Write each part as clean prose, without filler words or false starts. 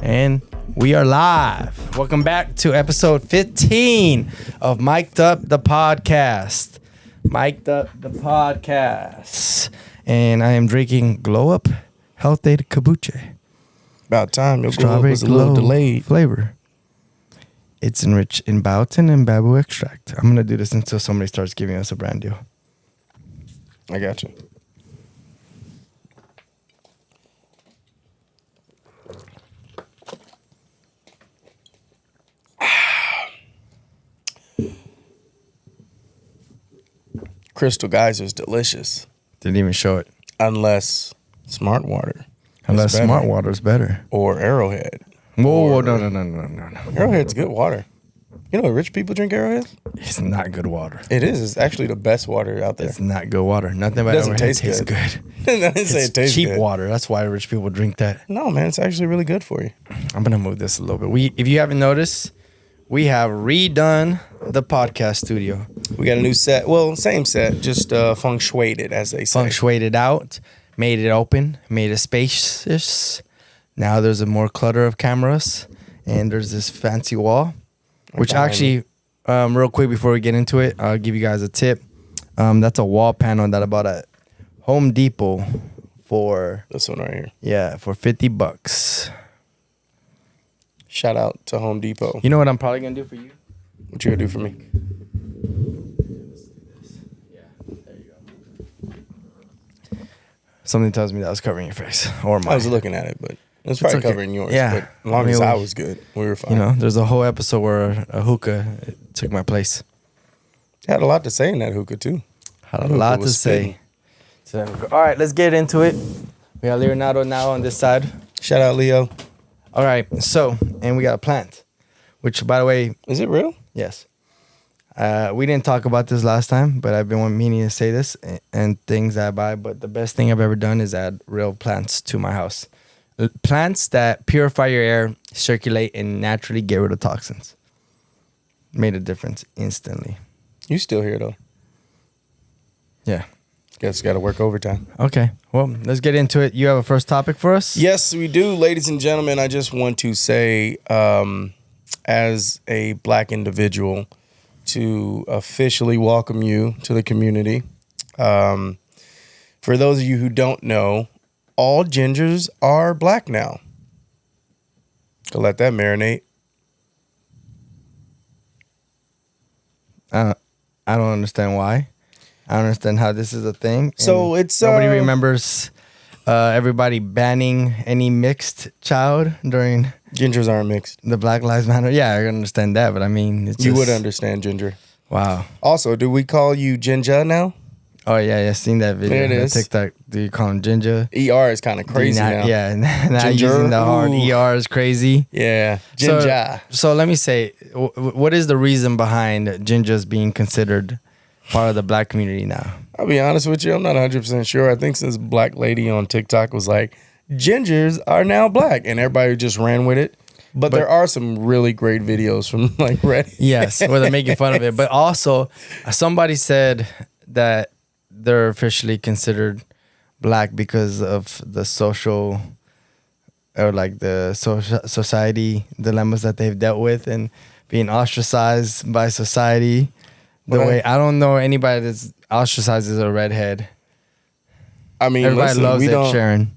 And we are live. Welcome back to episode 15 of Mic'd Up the Podcast. Mic'd Up the Podcast. And I am drinking Glow Up Health Aid Kombucha. About time. Your glow up Strawberry was a little glow delayed. flavor. It's enriched in biotin and babu extract. I'm going to do this until somebody starts giving us a brand deal. I got you. Crystal Geyser's delicious. Didn't even show it. Unless Smart Water. Unless Smart Water's better. Or Arrowhead. Whoa, no. Arrowhead's good water. You know, rich people drink Arrowhead? It's not good water. It is. It's actually the best water out there. It's not good water. Nothing about Doesn't Arrowhead taste tastes good. good. I didn't say it tastes cheap good. water. That's why rich people drink that. No, man. It's actually really good for you. I'm going to move this a little bit. If you haven't noticed, we have redone the podcast studio. We got a new set. Well, same set. Just feng shuied it, as they say. Feng shuied it out. Made it open. Made it spacious. Now there's a more clutter of cameras. And there's this fancy wall. Which actually, real quick before we get into it, I'll give you guys a tip. That's a wall panel that I bought at Home Depot for... This one right here. Yeah, for $50. Shout out to Home Depot. You know what I'm probably going to do for you? What you gonna do for me? Yeah, there you go. Something tells me that was covering your face. Or mine. I was looking at it, but it was probably okay. covering yours. Yeah. But as long as I was good, we were fine. You know, there's a whole episode where a hookah took my place. Had a lot to say in that hookah, too. Had a lot to say. So, all right, let's get into it. We got Leonardo now on this side. Shout out, Leo. All right, so, and we got a plant, which, by the way... Is it real? Yes. We didn't talk about this last time, but I've been meaning to say this and things that I buy. But the best thing I've ever done is add real plants to my house. Plants that purify your air, circulate, and naturally get rid of toxins. Made a difference instantly. You still here, though. Yeah. Guess got to work overtime. Okay. Well, let's get into it. You have a first topic for us? Yes, we do. Ladies and gentlemen, I just want to say, as a black individual, to officially welcome you to the community. For those of you who don't know, all gingers are black now. So let that marinate. I don't understand why. I don't understand how this is a thing. So it's nobody remembers everybody banning any mixed child during gingers aren't mixed. the Black Lives Matter. Yeah, I understand that, but I mean, it's You just, would understand ginger. Wow. Also, do we call you Ginger now? Oh yeah, seen that video. There it is. TikTok. Do you call him Ginger? ER is kind of crazy now. Yeah, now Ginger? using the hard Ooh. ER is crazy. Yeah, Ginger. So let me say, what is the reason behind gingers being considered part of the black community now? I'll be honest with you, I'm not 100% sure. I think this black lady on TikTok was like, gingers are now black, and everybody just ran with it. But there are some really great videos from like Reddit. Yes, where they're making fun of it. But also, somebody said that they're officially considered black because of the social or like the society dilemmas that they've dealt with and being ostracized by society. I don't know anybody that's ostracized as a redhead. I mean, everybody listen, loves Ed Sheeran.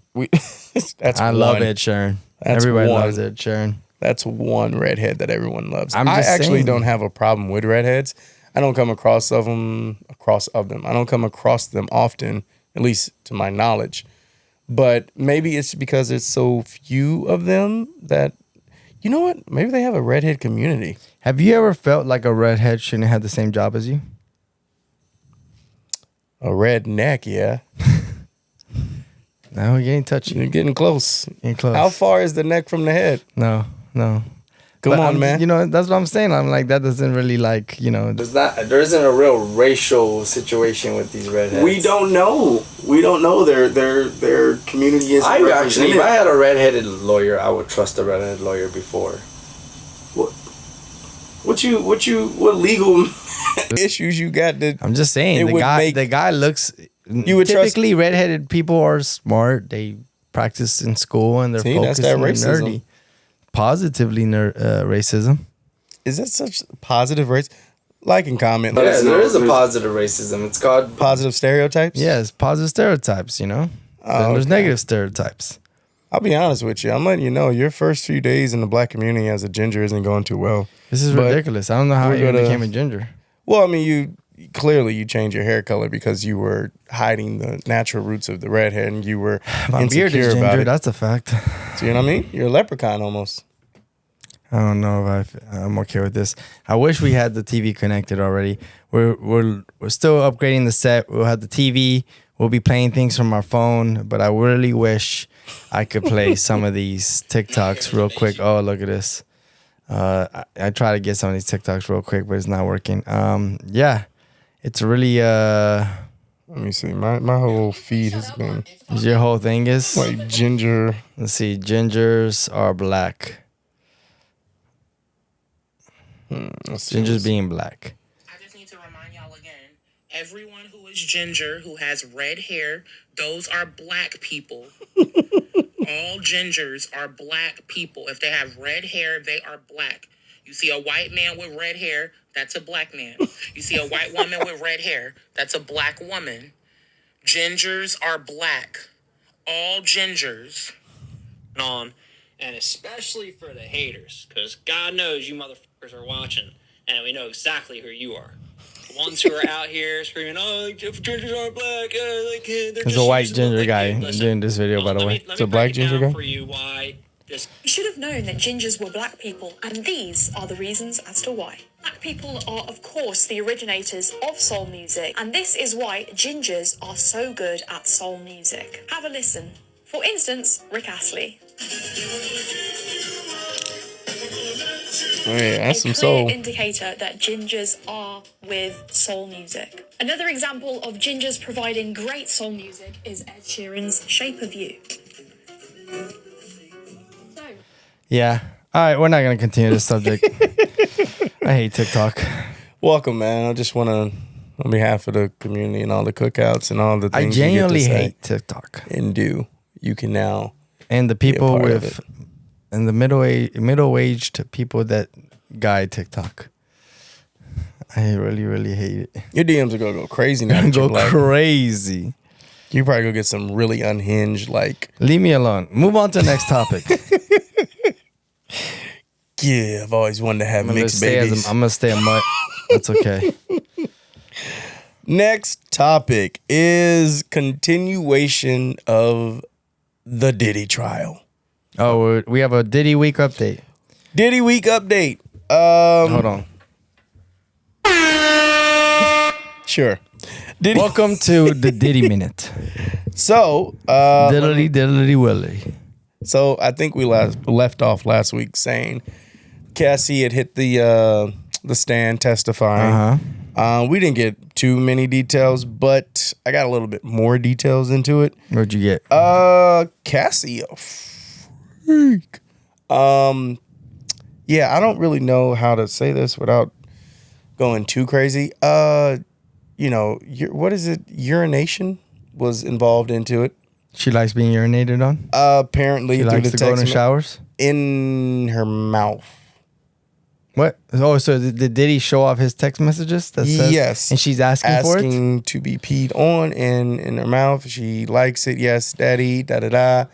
I love Ed Sheeran. Everybody loves Ed Sheeran. That's one redhead that everyone loves. I actually don't have a problem with redheads. I don't come across them. I don't come across them often, at least to my knowledge. But maybe it's because it's so few of them that, you know what? Maybe they have a redhead community. Have you ever felt like a redhead shouldn't have the same job as you? A redneck, yeah. No, you ain't touching. You're getting close. Getting close. How far is the neck from the head? No. Come on, man. You know, that's what I'm saying. I'm like, that doesn't really like, you know. There isn't a real racial situation with these redheads. We don't know. Their community is. If I had a redheaded lawyer, I would trust a redheaded lawyer before. What legal issues you got? I'm just saying, the guy looks. You would typically redheaded people are smart. They practice in school and they're focused and nerdy. positively racism. Is that such positive race? Like and comment. Yeah, there is a positive racism. It's called positive stereotypes. Yes, positive stereotypes. You know, then there's negative stereotypes. I'll be honest with you. I'm letting you know your first few days in the black community as a ginger isn't going too well. This is ridiculous. I don't know how you became a ginger. Well, I mean, you changed your hair color because you were hiding the natural roots of the red hair, and you were My beard is ginger. That's a fact. So you know what I mean? You're a leprechaun almost. I don't know if I'm okay with this. I wish we had the TV connected already. We're still upgrading the set. We'll have the TV. We'll be playing things from our phone. But I really wish I could play some of these TikToks real quick. Oh, look at this. I try to get some of these TikToks real quick, but it's not working. Yeah, it's really. Let me see. My whole feed has been. Your whole thing is like ginger. Let's see. Gingers are black. Gingers being black. I just need to remind y'all again, everyone who is ginger, who has red hair, those are black people. All gingers are black people. If they have red hair, they are black. You see a white man with red hair, that's a black man. You see a white woman with red hair, that's a black woman. Gingers are black. All gingers. And especially for the haters, because God knows you motherfuckers are watching, and we know exactly who you are. The ones who are out here screaming, "Oh, gingers aren't black." They're There's a white ginger guy doing this video, by the way. It's a black ginger guy. For you, why this? You should have known that gingers were black people, and these are the reasons as to why. Black people are, of course, the originators of soul music, and this is why gingers are so good at soul music. Have a listen. For instance, Rick Astley. Oh yeah, that's some soul. soul. Indicator that gingers are with soul music. Another example of gingers providing great soul music is Ed Sheeran's "Shape of You." Yeah. All right, we're not gonna continue this subject. I hate TikTok. Welcome, man. I just want to, on behalf of the community and all the cookouts and all the things I genuinely you get to hate TikTok and do. You can now and the people with and the middle-aged people that guide TikTok. I really hate it. Your DMs are gonna go crazy now. Go crazy. You probably go get some really unhinged like. Leave me alone. Move on to the next topic. Yeah, I've always wanted to have mixed babies. I'm gonna stay a mutt. That's okay. Next topic is continuation of the Diddy trial. Oh, we have a Diddy week update. Diddy week update. Hold on. Sure. Diddy. Welcome to the Diddy Minute. So, diddly willy. So I think we left off last week saying Cassie had hit the stand testifying. We didn't get too many details, but I got a little bit more details into it. What'd you get? Cassie, a freak. Yeah, I don't really know how to say this without going too crazy. You know, what is it? Urination was involved into it. She likes being urinated on? Apparently, she likes to go in the showers? In her mouth. What? Oh, so did Diddy show off his text messages? That says, yes. And she's asking for it? Asking to be peed on and in her mouth. She likes it. Yes, daddy, da-da-da.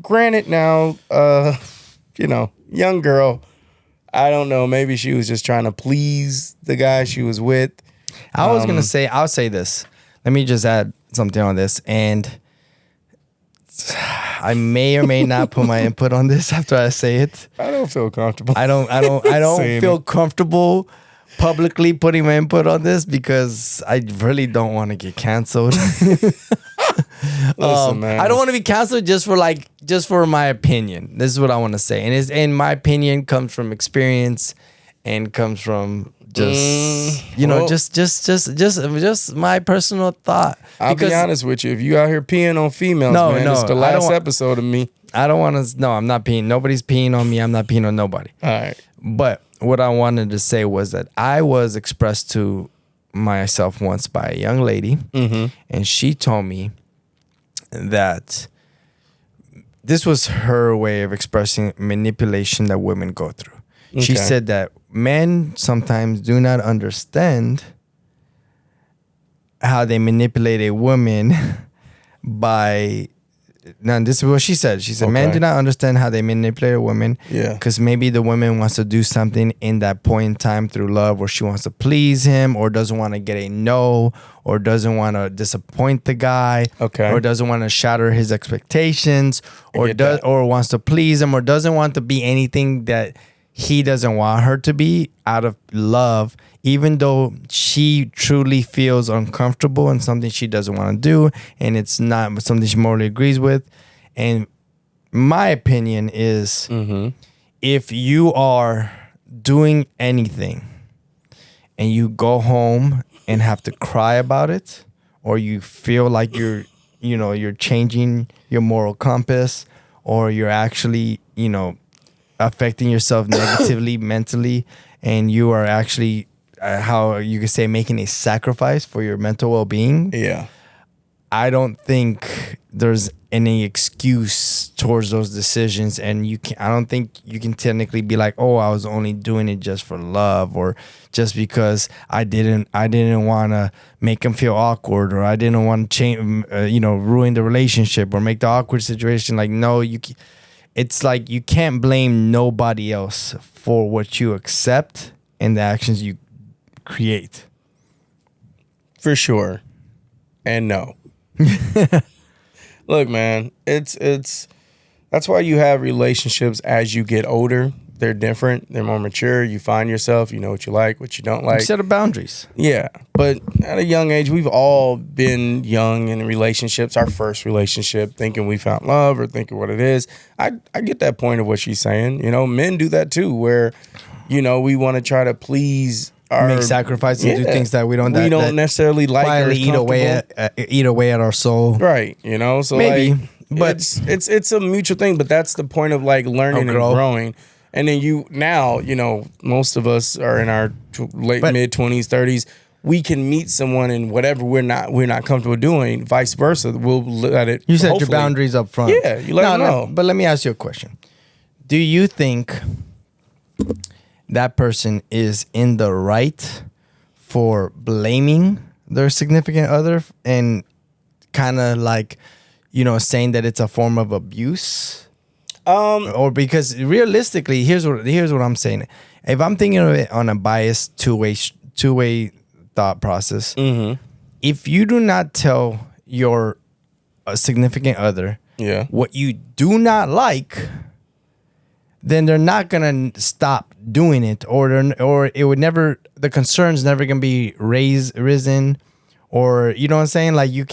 Granted now, you know, young girl, I don't know. Maybe she was just trying to please the guy she was with. I was going to say, I'll say this. Let me just add something on this. And I may or may not put my input on this after I say it. I don't feel comfortable. I don't feel comfortable publicly putting my input on this because I really don't want to get canceled. Listen, man. I don't want to be canceled just for my opinion. This is what I want to say. And my opinion comes from experience and comes from just just my personal thought. I'll be honest with you. If you out here peeing on females, man, it's the last episode of me. I don't want to. No, I'm not peeing. Nobody's peeing on me. I'm not peeing on nobody. All right. But what I wanted to say was that I was expressed to myself once by a young lady, and she told me that this was her way of expressing manipulation that women go through. She Okay. said that men sometimes do not understand how they manipulate a woman by. Now, this is what she said. She said, men Okay. do not understand how they manipulate a woman. Yeah. Because maybe the woman wants to do something in that point in time through love, or she wants to please him, or doesn't want to get a no, or doesn't want to disappoint the guy, Okay. or doesn't want to shatter his expectations, or get does that. or wants to please him, or doesn't want to be anything that he doesn't want her to be out of love, even though she truly feels uncomfortable and something she doesn't want to do, and it's not something she morally agrees with. And my opinion is, if you are doing anything and you go home and have to cry about it, or you feel like you're changing your moral compass, or you're actually, affecting yourself negatively mentally, and you are actually how you could say making a sacrifice for your mental well-being, Yeah. I don't think there's any excuse towards those decisions, and I don't think you can technically be like, oh, I was only doing it just for love, or just because I didn't want to make him feel awkward, or I didn't want to change, ruin the relationship or make the awkward situation. Like, no, it's like you can't blame nobody else for what you accept and the actions you create. For sure. And no. Look, man, it's that's why you have relationships as you get older. They're different. They're more mature. You find yourself. You know what you like, what you don't like. Set of boundaries. Yeah, but at a young age, we've all been young in relationships. Our first relationship, thinking we found love or thinking what it is. I get that point of what she's saying. Men do that too, where we want to try to please our Make sacrifices and do things that we don't that necessarily like. quietly or eat away at our soul. right. So Maybe, like, but it's a mutual thing. But that's the point of like learning and grow. growing. And then most of us are in our mid 20s, 30s. We can meet someone in whatever we're not comfortable doing. Vice versa, we'll let it. you set your hopefully- boundaries up front. Yeah, you let them know. But let me ask you a question. Do you think that person is in the right for blaming their significant other and kind of like, saying that it's a form of abuse? Or because realistically, here's what I'm saying. If I'm thinking of it on a biased two-way thought process, if you do not tell your significant other Yeah. what you do not like, then they're not gonna stop doing it, or it would never. The concern's never gonna be risen, or you know what I'm saying? Like you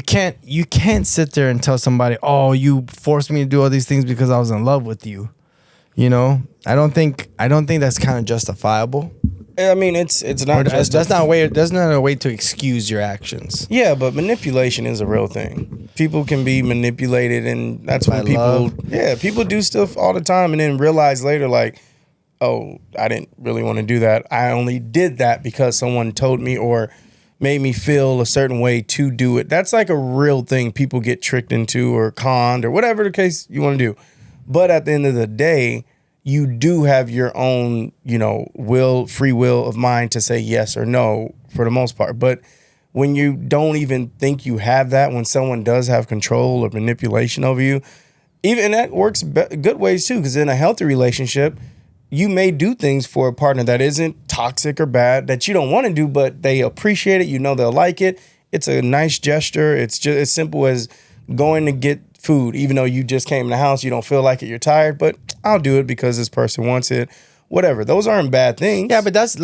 can't sit there and tell somebody, oh, you forced me to do all these things because I was in love with you. I don't think that's kind of justifiable. I mean, it's not just That's not a way to excuse your actions. Yeah, but manipulation is a real thing. People can be manipulated, and that's By when people. love. Yeah, people do stuff all the time, and then realize later, like, oh, I didn't really want to do that. I only did that because someone told me or made me feel a certain way to do it. That's like a real thing. People get tricked into or conned or whatever the case you want to do. But at the end of the day, you do have your own, free will of mind to say yes or no for the most part. But when you don't even think you have that, when someone does have control or manipulation over you, even that works good ways too. Because in a healthy relationship, you may do things for a partner that isn't toxic or bad that you don't want to do, but they appreciate it. They'll like it. It's a nice gesture. It's just as simple as going to get food, even though you just came in the house, you don't feel like it, you're tired, but I'll do it because this person wants it. Whatever. Those aren't bad things. Yeah, but that's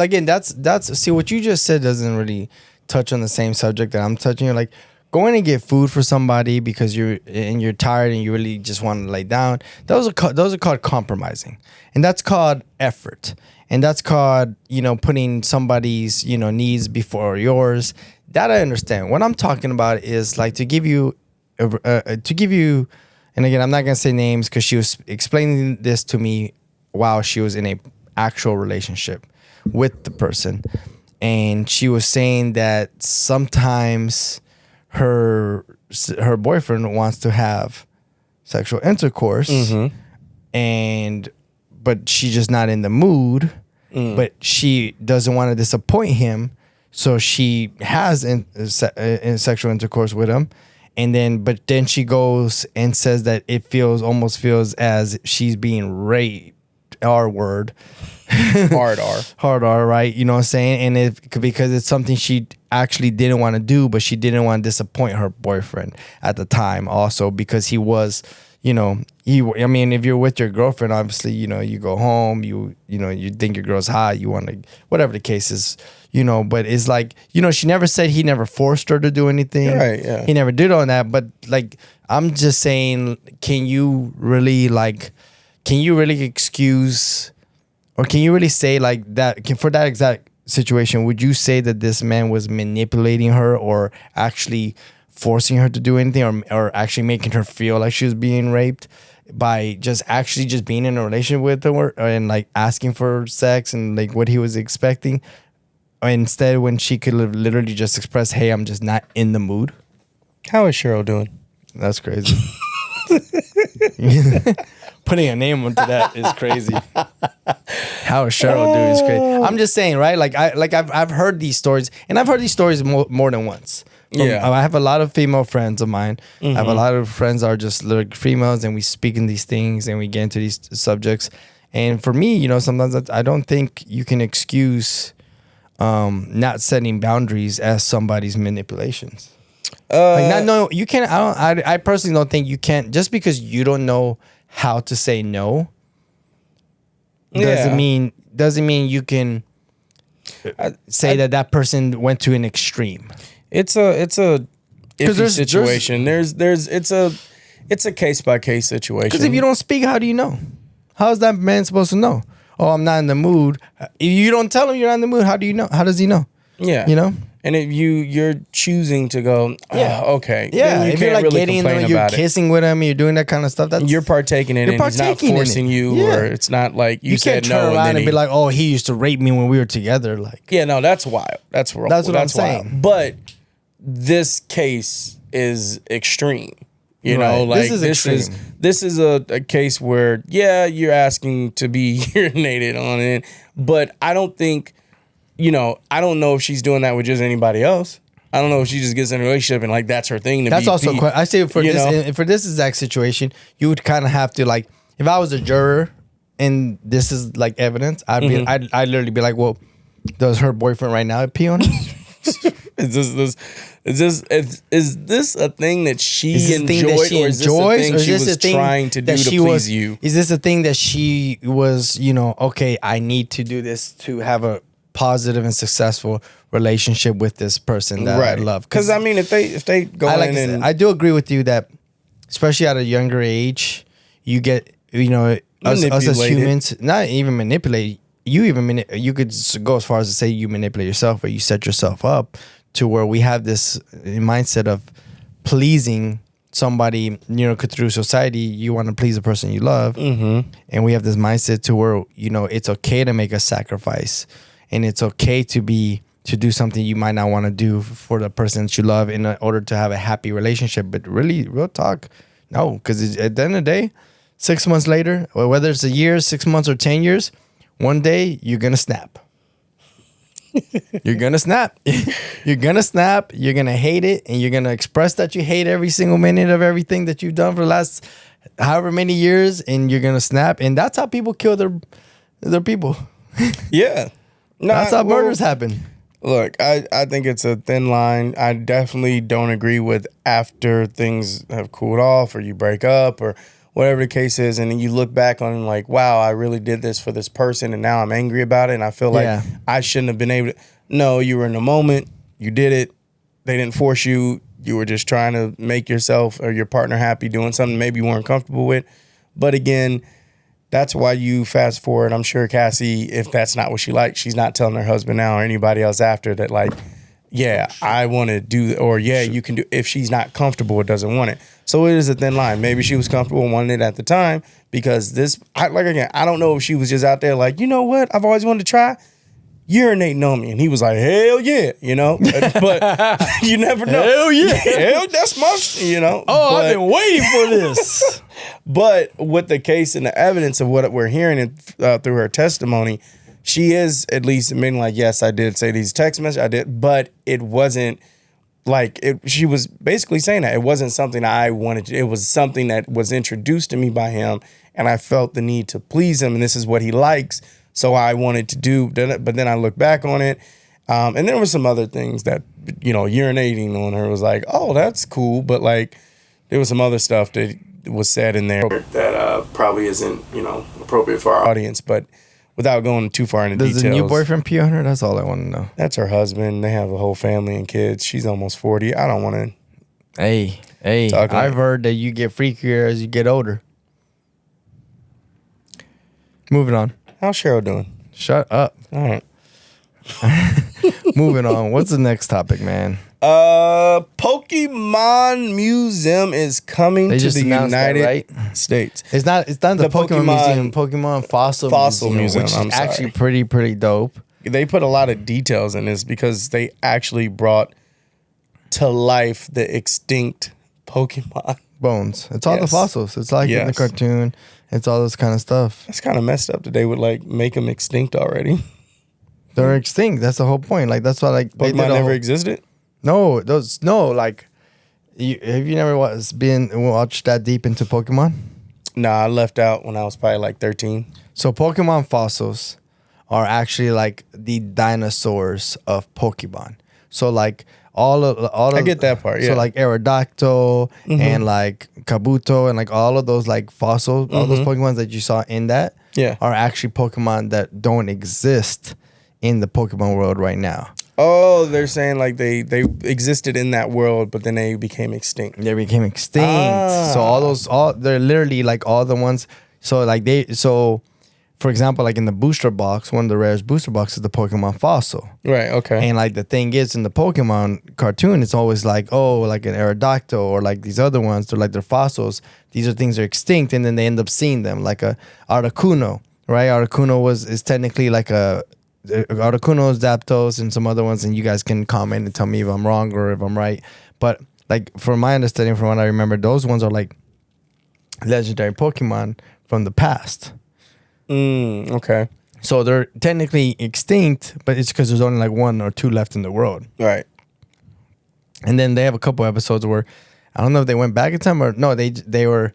see, what you just said doesn't really touch on the same subject that I'm touching on. Like going to get food for somebody because you're tired and you really just want to lay down. Those are called compromising, and that's called effort, and that's called putting somebody's needs before yours. That I understand. What I'm talking about is like to give you, and again, I'm not gonna say names because she was explaining this to me while she was in a actual relationship with the person, and she was saying that sometimes her boyfriend wants to have sexual intercourse, but she's just not in the mood. But she doesn't want to disappoint him, so she has in sexual intercourse with him, but then she goes and says that it almost feels as she's being raped. R word. Hard R. Hard R, right? You know what I'm saying? And because it's something she actually didn't want to do, but she didn't want to disappoint her boyfriend at the time also, because he was, I mean, if you're with your girlfriend, obviously, you go home, you think your girl's hot, you want to, whatever the case is, but it's like, she never said he never forced her to do anything. Right, yeah. He never did all that, but like, I'm just saying, can you really excuse, or can you really say like that for that exact situation? Would you say that this man was manipulating her or actually forcing her to do anything, or actually making her feel like she was being raped by just being in a relationship with her and like asking for sex and like what he was expecting, instead when she could have literally just expressed, hey, I'm just not in the mood? How is Cheryl doing? That's crazy. Putting a name onto that is crazy. How is Cheryl doing is crazy. I'm just saying, right? I've heard these stories, and I've heard these stories more than once. I have a lot of female friends of mine. I have a lot of friends that are just like females, and we speak in these things and we get into these subjects. And for me, sometimes I don't think you can excuse not setting boundaries as somebody's manipulations. You can't. I personally don't think you can't, just because you don't know how to say no. Doesn't mean you can say that person went to an extreme. It's a iffy situation. It's a case by case situation. Because if you don't speak, how do you know? How is that man supposed to know? Oh, I'm not in the mood. If you don't tell him you're not in the mood, how do you know? How does he know? Yeah. And if you're choosing to go, okay. Yeah, if you're like really getting in there, you're kissing with him, you're doing that kind of stuff. You're partaking in it. He's not forcing you, or it's not like you said can't no. turn around and be like, oh, he used to rape me when we were together. Like, yeah, no, that's wild. That's wrong. That's what I'm saying. Wild. But this case is extreme. This is a case where, you're asking to be urinated on it, but I don't think. I don't know if she's doing that with just anybody else. I don't know if she just gets in a relationship and like that's her thing. That's also I say for this exact situation, you would kind of have to, like, if I was a juror and this is like evidence, I'd literally be like, well, does her boyfriend right now pee on her? Is this a thing that she enjoyed, or is this a thing she was trying to do to please you? Is this a thing that she was, okay, I need to do this to have a positive and successful relationship with this person that I love? Because I mean, if they go I do agree with you that, especially at a younger age, you get us as humans, not even manipulate. You could go as far as to say you manipulate yourself, or you set yourself up to where we have this mindset of pleasing somebody. Through society, you want to please the person you love, and we have this mindset to where it's okay to make a sacrifice. And it's okay to do something you might not want to do for the person that you love in order to have a happy relationship. But really, real talk, no. Because at the end of the day, 6 months later, or whether it's a year, 6 months, or 10 years, one day you're going to snap. You're going to snap. You're going to snap. You're going to hate it. And you're going to express that you hate every single minute of everything that you've done for the last however many years. And you're going to snap. And that's how people kill their people. Yeah. No, that's how murders happen. Look, I think it's a thin line. I definitely don't agree with after things have cooled off, or you break up, or whatever the case is, and then you look back on like, wow, I really did this for this person, and now I'm angry about it, and I feel like I shouldn't have been able to. No, you were in the moment. You did it. They didn't force you. You were just trying to make yourself or your partner happy doing something maybe you weren't comfortable with. But again, that's why you fast forward. I'm sure Cassie, if that's not what she likes, she's not telling her husband now or anybody else after that, like, yeah, I want to do that, or you can do. If she's not comfortable or doesn't want it. So it is a thin line. Maybe she was comfortable and wanted it at the time, because I don't know if she was just out there like, you know what, I've always wanted to try urinating on me. And he was like, hell yeah, But you never know. Hell yeah. Hell, that's my, Oh, I've been waiting for this. But with the case and the evidence of what we're hearing through her testimony, she is at least admitting like, yes, I did say these text messages, I did, but it wasn't like it. She was basically saying that it wasn't something I wanted to. It was something that was introduced to me by him, and I felt the need to please him, and this is what he likes, so I wanted to do. But then I look back on it, and there were some other things that, you know, urinating on her was like, oh, that's cool, but like there was some other stuff that was said in there that probably isn't, you know, appropriate for our audience, but. Without going too far into details. Does the new boyfriend pee on her? That's all I want to know. That's her husband. They have a whole family and kids. She's almost 40. I don't want to. Hey, I've heard that you get freakier as you get older. Moving on. How's Cheryl doing? Shut up. All right. Moving on. What's the next topic, man? Pokemon Museum is coming to the United States. It's not the Pokemon Museum, Pokemon Fossil Museum, which is actually pretty dope. They put a lot of details in this because they actually brought to life the extinct Pokemon bones. It's all the fossils. It's like in the cartoon. It's all this kind of stuff. It's kind of messed up that they would like make them extinct already. They're extinct. That's the whole point. Like that's why like Pokemon never existed. No, like, have you never watched that deep into Pokemon? Nah, I left out when I was probably like 13. So Pokemon fossils are actually like the dinosaurs of Pokemon. So like all of I get that part. Yeah. So like Aerodactyl and like Kabuto and like all of those like fossils, all those Pokemon that you saw in that are actually Pokemon that don't exist in the Pokemon world right now. Oh, they're saying like they existed in that world, but then they became extinct. They became extinct. So they're literally like all the ones. So like for example, like in the booster box, one of the rarest booster boxes is the Pokemon fossil. Right. Okay. And like the thing is, in the Pokemon cartoon, it's always like, oh, like an Aerodactyl or like these other ones. They're like they're fossils. These are things that are extinct, and then they end up seeing them like a Articuno, right? Articuno is technically like a Articuno, Zapdos, and some other ones, and you guys can comment and tell me if I'm wrong or if I'm right. But like from my understanding, from what I remember, those ones are like legendary Pokemon from the past. Okay. So they're technically extinct, but it's because there's only like one or two left in the world. Right. And then they have a couple episodes where I don't know if they went back in time or no, they're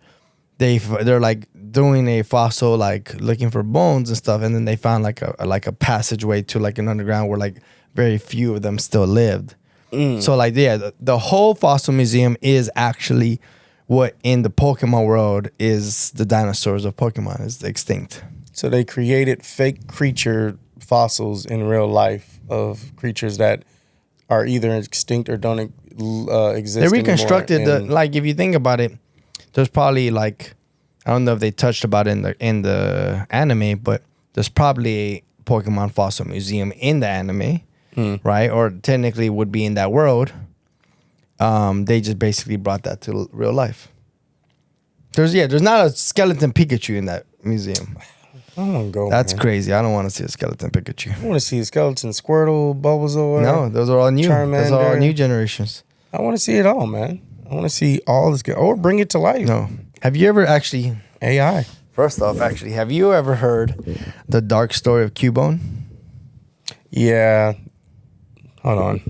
like doing a fossil, like looking for bones and stuff, and then they found like a passageway to like an underground where like very few of them still lived. So like the whole fossil museum is actually what in the Pokemon world is the dinosaurs of Pokemon is extinct. So they created fake creature fossils in real life of creatures that are either extinct or don't exist. They reconstructed like if you think about it, there's probably like I don't know if they touched about it in the anime, but there's probably a Pokemon fossil museum in the anime, right? Or technically would be in that world. They just basically brought that to real life. There's not a skeleton Pikachu in that museum. I don't want to go. That's crazy. I don't want to see a skeleton Pikachu. I want to see a skeleton Squirtle, Bulbasaur. No, those are all new. Charmander. Those are all new generations. I want to see it all, man. I want to see all this. Or bring it to life. No. Have you ever actually... AI. First off, actually, have you ever heard the dark story of Cubone? Yeah. Hold on.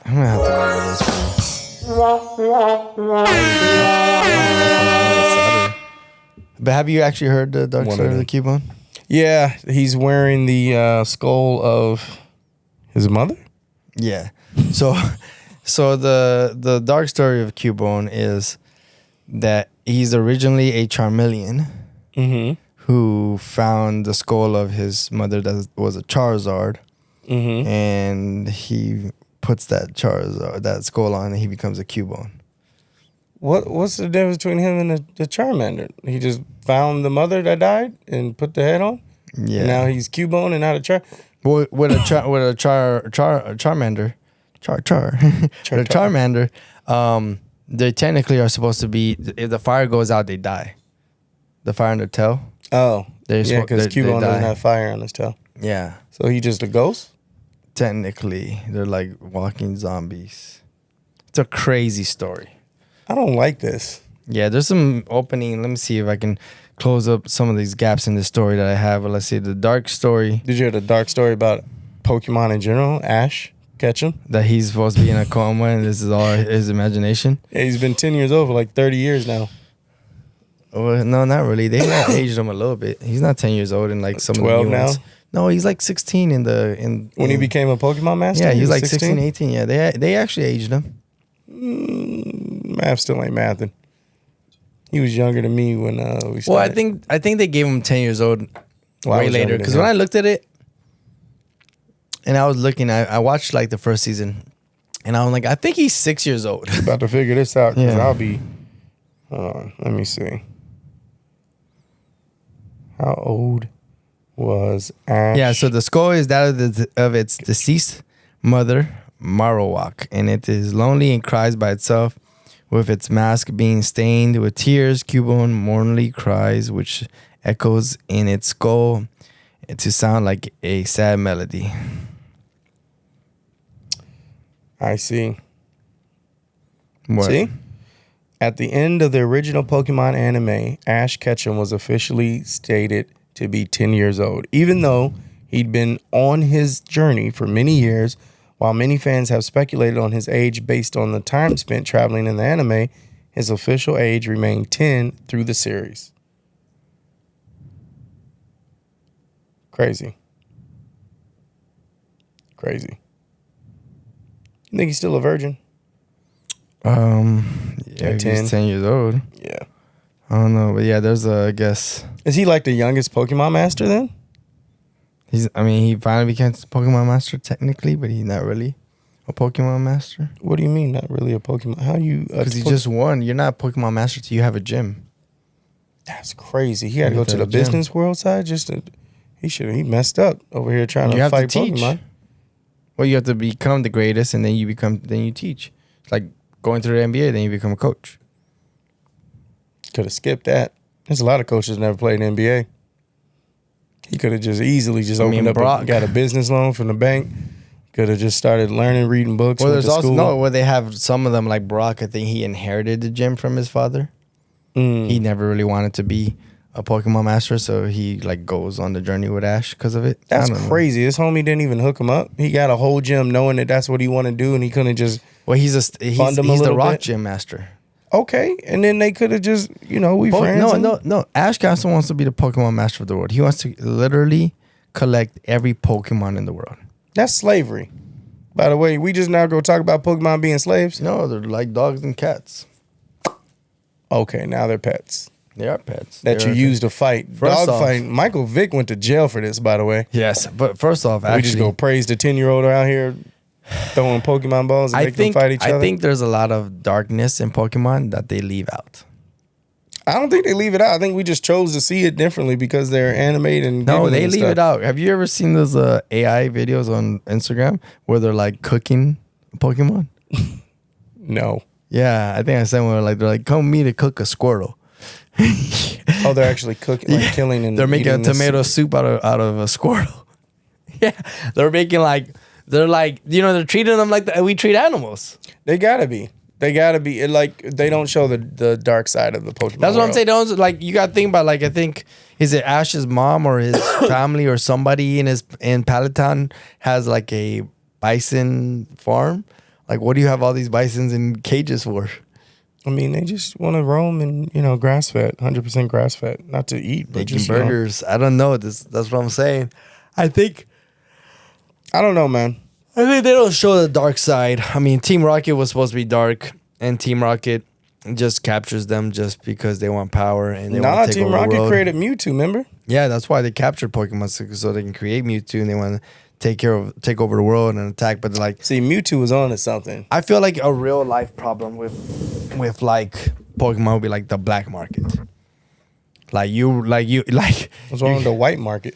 I'm gonna have to learn this one. But have you actually heard the dark story of the Cubone? Yeah, he's wearing the skull of his mother. Yeah. So the dark story of Cubone is that he's originally a Charmeleon who found the skull of his mother that was a Charizard, and he puts that skull on, and he becomes a Cubone. What's the difference between him and the Charmander? He just found the mother that died and put the head on. Yeah. And now he's Cubone and not a Char. Well, with a Charmander, Charmander, they technically are supposed to be. If the fire goes out, they die. The fire in their tail. Oh, yeah, because Cubone doesn't have fire on his tail. Yeah. So he just a ghost. technically. They're like walking zombies. It's a crazy story. I don't like this. Yeah, there's some opening. Let me see if I can close up some of these gaps in the story that I have. Let's see, the dark story. Did you hear the dark story about Pokemon in general? Ash Ketchum? That he's supposed to be in a coma and this is all his imagination. Yeah, he's been 10 years old for like 30 years now. Oh, no, not really. They have aged him a little bit. He's not 10 years old in like some 12 of the new now? ones. No, he's like 16 When he became a Pokemon master? Yeah, he he's was like 16, 18. Yeah, they actually aged him. Math still ain't mathing. He was younger than me when we started. Well, I think they gave him 10 years old Well, I way was later. younger than Because him. when I looked at it, and I was looking, I watched like the first season, and I was like, I think he's 6 years old. About to figure this out because Yeah. I'll be. Hold on, let me see. How old was Ash? Yeah, so the skull is that of its deceased mother, Marowak, and it is lonely and cries by itself, with its mask being stained with tears. Cubone mournfully cries, which echoes in its skull to sound like a sad melody. I see. What? See? At the end of the original Pokemon anime, Ash Ketchum was officially stated to be 10 years old, even though he'd been on his journey for many years. While many fans have speculated on his age based on the time spent traveling in the anime, his official age remained 10 through the series. Crazy. Crazy. You think he's still a virgin? Yeah, At 10? he's 10 years old. Yeah. I don't know, but yeah, there's I guess Is he like the youngest Pokemon master then? he finally became Pokemon Master technically, but he's not really a Pokemon Master. What do you mean, not really a Pokemon? How you? Because he just won. You're not a Pokemon Master till you have a gym. That's crazy. He had to You go have to to the have a gym. business world side just to. He messed up over here trying You to have fight to teach. Pokemon. Well, you have to become the greatest, and then you teach. It's like going to the NBA, then you become a coach. Could have skipped that. There's a lot of coaches that never played in the NBA. He could have just easily opened up Brock. and got a business loan from the bank. Could have just started learning, reading books. Well, went there's to also school. where they have some of them like Brock. I think he inherited the gym from his father. He never really wanted to be a Pokemon Master, so he like goes on the journey with Ash because of it. That's I don't know. crazy. This homie didn't even hook him up. He got a whole gym knowing that that's what he wanted to do, and he couldn't just. Well, he's Fund him a the little Rock bit. Gym Master. Okay, and then they could have just, we friends. No. Ash Castle wants to be the Pokemon Master of the world. He wants to literally collect every Pokemon in the world. That's slavery. By the way, we just now go talk about Pokemon being slaves. No, they're like dogs and cats. Okay, now they're pets They are pets. that They're you use to fight. First Dog off- fighting. Michael Vick went to jail for this, by the way. Yes, but first off, We just go actually, praise the 10-year-old out here throwing Pokemon balls and I make them think fight each other. I think there's a lot of darkness in Pokemon that they leave out. I don't think they leave it out. I think we just chose to see it differently because they're animated and No, giggling they and leave stuff. it out. Have you ever seen those AI videos on Instagram where they're like cooking Pokemon? No. Yeah, I think I sent one. Like they're like, "Come me to cook a Squirtle." Oh, they're actually cooking, like killing and They're making a eating this- tomato soup out of a Squirtle. Yeah, they're making they're treating them like we treat animals. They gotta be. They gotta be. They don't show the dark side of the Pokemon. That's what I'm world. saying. Don't like you got to think about I think is it Ash's mom or his family or somebody in Palatine has like a bison farm. Like, what do you have all these bisons in cages for? I mean, they just want to roam and grass fed, 100% grass fed, not to eat, but Making just burgers. I don't know. That's what I'm saying. I think I don't know, man. they don't show the dark side. I mean, Team Rocket was supposed to be dark, and Team Rocket just captures them just because they want power and they want to take Team over the Rocket world. created Mewtwo. Remember? Yeah, that's why they captured Pokemon so they can create Mewtwo and they want to take over the world and attack. But like, See, Mewtwo was on to something. I feel like a real life problem with like Pokemon would be like the black market. What's wrong with the white market?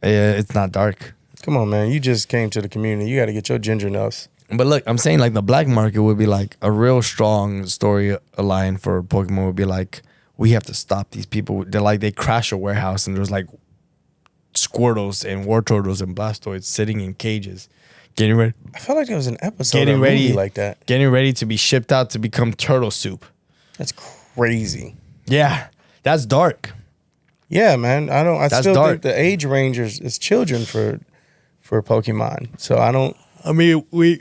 It's not dark. Come on, man. You just came to the community. You got to get your ginger nuts. But look, I'm saying like the black market would be like a real strong story line for Pokemon would be like, we have to stop these people. They crash a warehouse and there's like Squirtles and Wartortles and Blastoids sitting in cages. Getting ready. I felt like there was an episode Getting of a ready movie like that. Getting ready to be shipped out to become turtle soup. That's crazy. Yeah, that's dark. Yeah, man. I That's still dark. think the age range is children for Pokemon. So I don't. I mean, we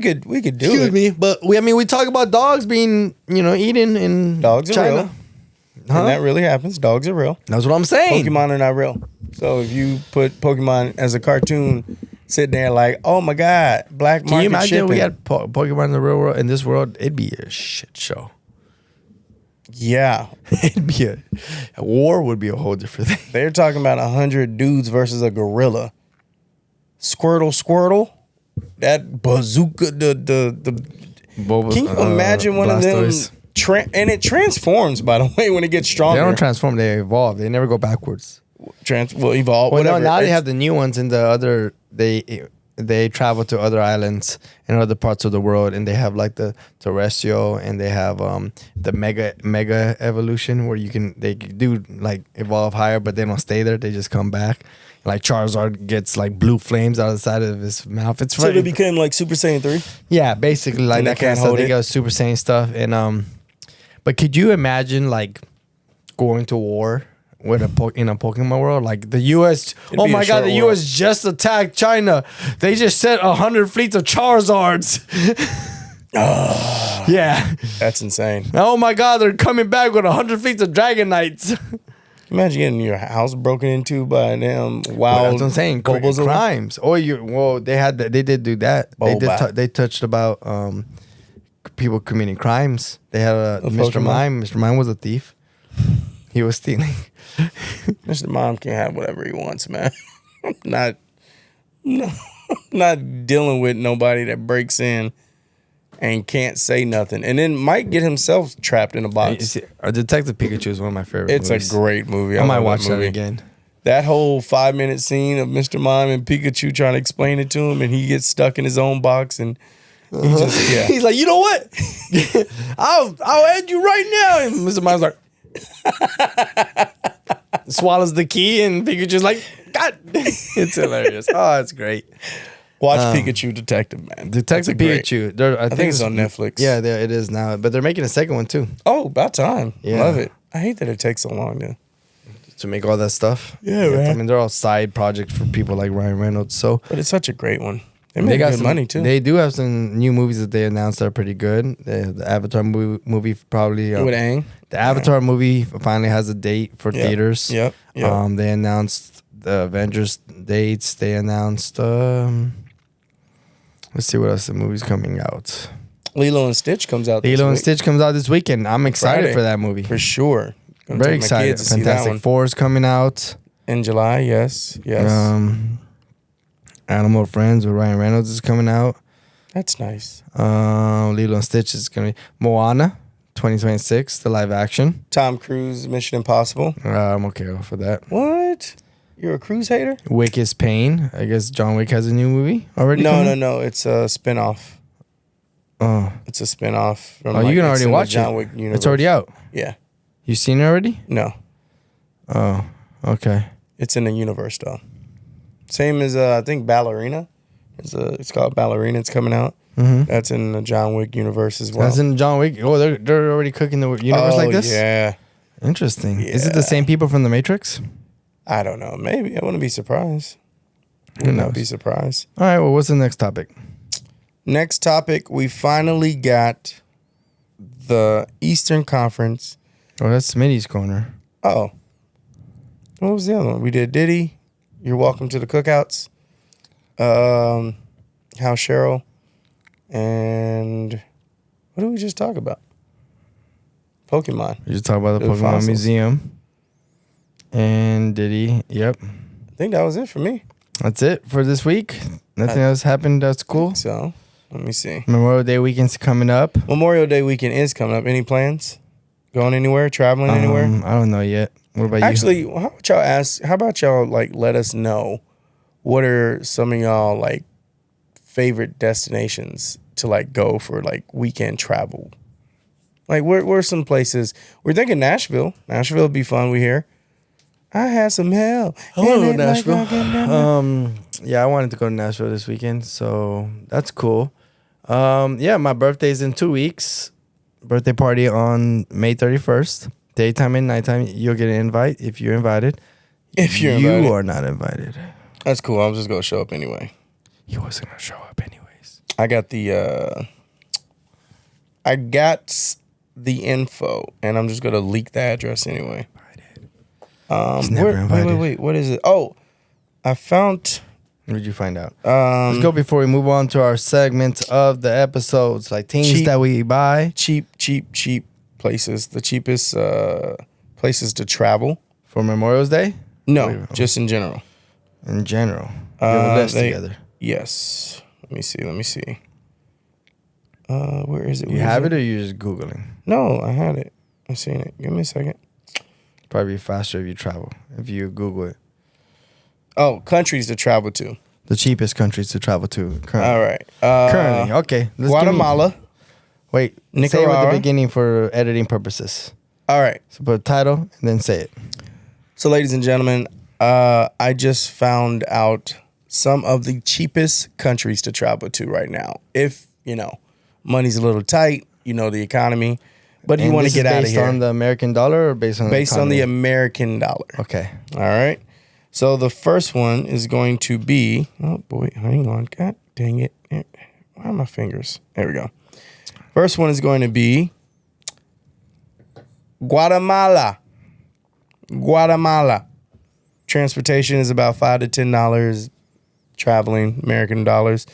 could do excuse it. me, but we talk about dogs being eaten in Dogs are China. real. And that really happens. Dogs are real. That's what I'm saying. Pokemon are not real. So if you put Pokemon as a cartoon, sitting there like, oh my God, black market Can you imagine shipping. we had Pokemon in the real world? In this world, it'd be a shit show. Yeah. It'd be a war would be a whole different thing. They're talking about 100 dudes versus a gorilla. Squirtle. That bazooka, can you imagine one of them? And it transforms, by the way, when it gets stronger. They don't transform; they evolve. They never go backwards. Evolve. Well, whatever. no, now they have the new ones in the other. They travel to other islands and other parts of the world, and they have like the terrestrial, and they have the mega evolution where they do like evolve higher, but they don't stay there. They just come back. Like Charizard gets like blue flames out of the side of his mouth. It's So funny. they became like Super Saiyan 3? Yeah, basically like And that they kind of can't stuff. hold They it? got Super Saiyan stuff, and but could you imagine like going to war with in a Pokemon world? Like the U.S. Oh be a my God, short the war. U.S. just attacked China. They just sent 100 fleets of Charizards. Yeah. That's insane. Oh my God, they're coming back with 100 fleets of Dragonites. Imagine getting your house broken into by them Well, wild. that's what I'm saying. Bulbasaur. Crimes. Or they did do that. Boba. They touched about people committing crimes. They had Mr. Pokemon? Mime. Mr. Mime was a thief. He was stealing. Mr. Mom can have whatever he wants, man. not dealing with nobody that breaks in and can't say nothing, and then might get himself trapped in a box. Detective Pikachu is one of my favorite It's movies. a great movie. I might love watch that movie. again. That whole 5-minute scene of Mr. Mime and Pikachu trying to explain it to him, and he gets stuck in his own box, and he just He's like, you know what? I'll end you right now. And Mr. Mime's like, swallows the key, and Pikachu's like, God, it's hilarious. Oh, it's great. watch Pikachu Detective, man. Detective That's Pikachu. I think it's on Netflix. Yeah, it is now. But they're making a second one too Oh, about time. Yeah. Love it. I hate that it takes so long to make all that stuff. Yeah, right. I mean, they're all side projects for people like Ryan Reynolds. So but it's such a great one. They make good some money too. They do have some new movies that they announced that are pretty good. The Avatar movie probably. With Aang. The Avatar movie finally has a date for Yep. theaters. Yep. They announced the Avengers dates. They announced. Let's see what else the movie's coming out. Lilo and Stitch comes out. Lilo and this week, Stitch comes out this weekend. I'm excited Friday. for that movie. for sure. Gonna Very take my excited. kids to see that Fantastic one. Four is coming out. In July. Yes. Animal Friends with Ryan Reynolds is coming out. That's nice. Lilo and Stitch is going to be Moana 2026, the live action. Tom Cruise, Mission Impossible. I'm okay for that. What? You're a cruise hater? Wick is Pain. I guess John Wick has a new movie already. No, coming? no. It's a spinoff. Oh, It's a spinoff. From you can it's already in the watch John it. Wick universe. It's already out. Yeah. You seen it already? No. Oh, okay. It's in the universe though. Same as I think Ballerina. It's called Ballerina. It's coming out. Mm-hmm. That's in the John Wick universe as well. That's in John Wick. Oh, they're already cooking the universe like this. Yeah. Interesting. Is it Yeah. the same people from The Matrix? I don't know. Maybe. I wouldn't be surprised. Who Would not knows? be surprised. All right. Well, what's the next topic? Next topic, we finally got the Eastern Conference. Oh, that's Smitty's corner. Oh. What was the other one? We did Diddy. You're welcome to the cookouts. How Cheryl. And what did we just talk about? Pokemon. We just talked about the The Pokemon fossils. Museum. And Diddy. Yep. I think that was it for me. That's it for this week. Nothing else happened. That's cool. So, let me see. Memorial Day weekend's coming up. Memorial Day weekend is coming up. Any plans? Going anywhere? Traveling anywhere? I don't know yet. What about Actually, how about y'all like let us know what are some of y'all like favorite destinations to like go for like weekend travel? Like where are some places? We're thinking Nashville. Nashville would be fun, we hear. I had some hell. Hello, And it like Nashville. rockin' down Yeah, I wanted to go to Nashville this weekend, so that's cool. Yeah, my birthday's in 2 weeks. Birthday party on May 31st. Daytime and nighttime. You'll get an invite if you're invited. If you're you invited. are not invited. That's cool. I'm just gonna show up anyway. He wasn't gonna show up anyways. I got the info, and I'm just gonna leak the address anyway. He's never invited. Wait. What is it? Oh, I found. What did you find out? Let's go before we move on to our segments of the episodes, like things Cheap. that we buy. Cheap places. The cheapest places to travel. For Memorial Day? No, just in general. In general. You have a list together. Yes. Let me see. Where is it? You have it or you're just Googling? No, I had it. I seen it. Give me a second. Probably faster if you travel, if you Google it. Oh, countries to travel to. The cheapest countries to travel to currently. All right. Currently, okay. Guatemala. Wait, say it Nicaragua. at the beginning for editing purposes. All right. So put a title and then say it. So, ladies and gentlemen, I just found out some of the cheapest countries to travel to right now. If, money's a little tight, the economy, but you want to get out of here. Based on the American dollar or based on the Based on the American dollar. Okay. All right. So the first one is going to be, oh boy, hang on. God dang it. Where are my fingers? There we go. First one is going to be Guatemala. Transportation is about $5 to $10 traveling, American dollars.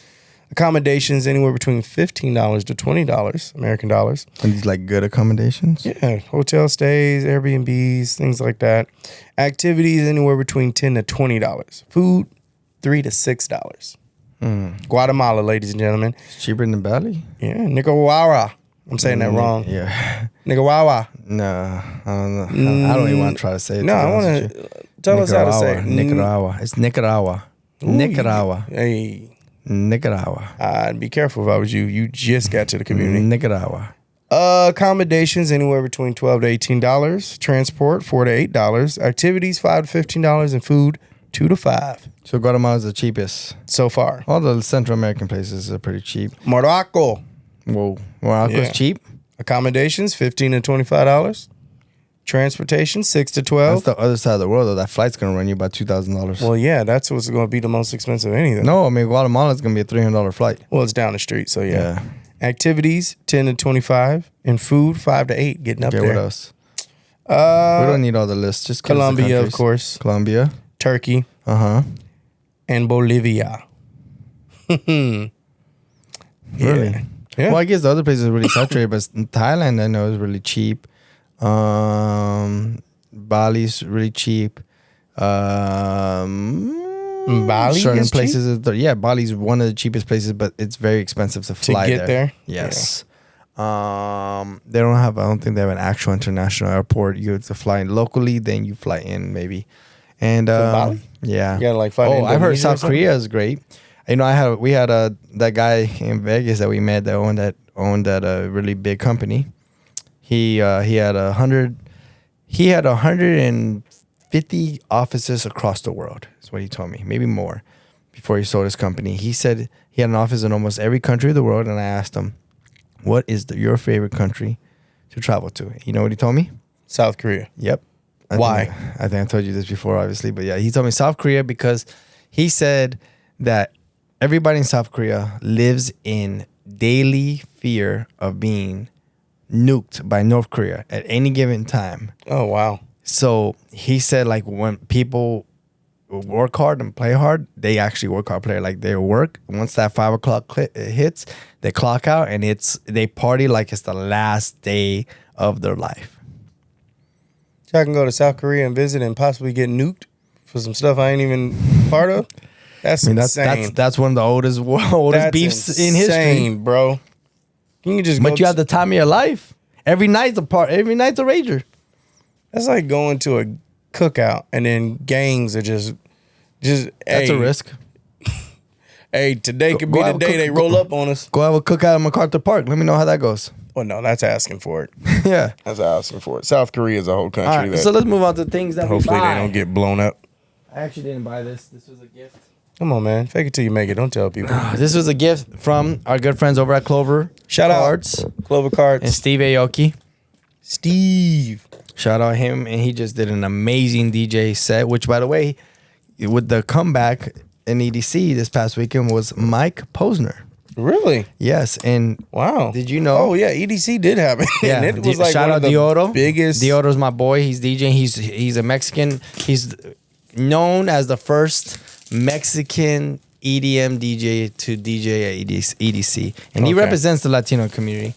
Accommodations anywhere between $15 to $20 American dollars. And these like good accommodations? Yeah, hotel stays, Airbnbs, things like that. Activities anywhere between $10 to $20. Food, $3 to $6. Guatemala, ladies and gentlemen. It's cheaper than Bali? Yeah, Nicaragua. I'm saying that wrong. Yeah. Nicaragua. No, I don't know. I don't even want to try to say it. No, I want to tell us how to say it. Nicaragua. It's Nicaragua. Nicaragua. Hey. Nicaragua. I'd be careful if I was you. You just got to the community. Nicaragua. Accommodations anywhere between $12 to $18. Transport $4 to $8. Activities $5 to $15, and food $2 to $5. So Guatemala is the cheapest So far. All the Central American places are pretty cheap. Morocco. Whoa, Morocco's Yeah. cheap. Accommodations $15 to $25. Transportation $6 to $12. That's the other side of the world, though. That flight's gonna run you about $2,000. Well, yeah, that's what's going to be the most expensive of anything. No, I mean Guatemala's gonna be a $300 flight. Well, it's down the street, so yeah. Yeah. Activities $10 to $25, and food $5 to $8. Getting up Okay, there. what else? We don't need all the lists. Just give us the Colombia, of countries. course. Colombia. Turkey, and Bolivia. Really? Yeah. Well, I guess the other places are really saturated, but Thailand I know is really cheap. Bali's really cheap. Bali certain is places. Bali's one of the cheapest places, but it's very expensive to fly get there? Yes. They don't have. I don't think they have an actual international airport. You have to fly in locally, then you fly in maybe. And Bali? yeah. You gotta, like, fly to I've heard Indonesia or South something? Korea is great. We had that guy in Vegas that we met that owned that really big company. He had 150 offices across the world. That's what he told me, maybe more, before he sold his company. He said he had an office in almost every country of the world, and I asked him, "What is your favorite country to travel to?" You know what he told me? South Korea. Yep. Why? I think I told you this before, obviously, but yeah, he told me South Korea because he said that everybody in South Korea lives in daily fear of being nuked by North Korea at any given time. Oh, wow. So he said, like, when people work hard and play hard, they actually work hard, play like they work. Once that 5 o'clock hits, they clock out and they party like it's the last day of their life. So I can go to South Korea and visit and possibly get nuked for some stuff I ain't even part of? That's insane. That's one of the oldest That's beefs in history. insane, bro. You can just go But you have the time of your life. Every night's a rager. That's like going to a cookout and then gangs are just That's a risk. Hey, today could be Go the have a day they roll up on us. Go have a cookout at MacArthur Park. Let me know how that goes. Well, no, that's asking for it. Yeah. That's asking for it. South Korea is a whole country All right, that so let's move on to things that hopefully we buy. they don't get blown up. I actually didn't buy this. This was a gift. Come on, man. Fake it till you make it. Don't tell people. This was a gift from our good friends over at Clover Shout Cards out Clover Cards. and Steve Aoki. Steve. Shout out him, and he just did an amazing DJ set. Which, by the way, with the comeback in EDC this past weekend was Mike Posner. Really? Yes, and Wow. did you know? Oh yeah, EDC did happen. Yeah, And it was like shout one out of the Dioro. biggest. Dioro's my boy. He's DJing. He's a Mexican. He's known as the first Mexican EDM DJ to DJ at EDC, and he Okay. represents the Latino community.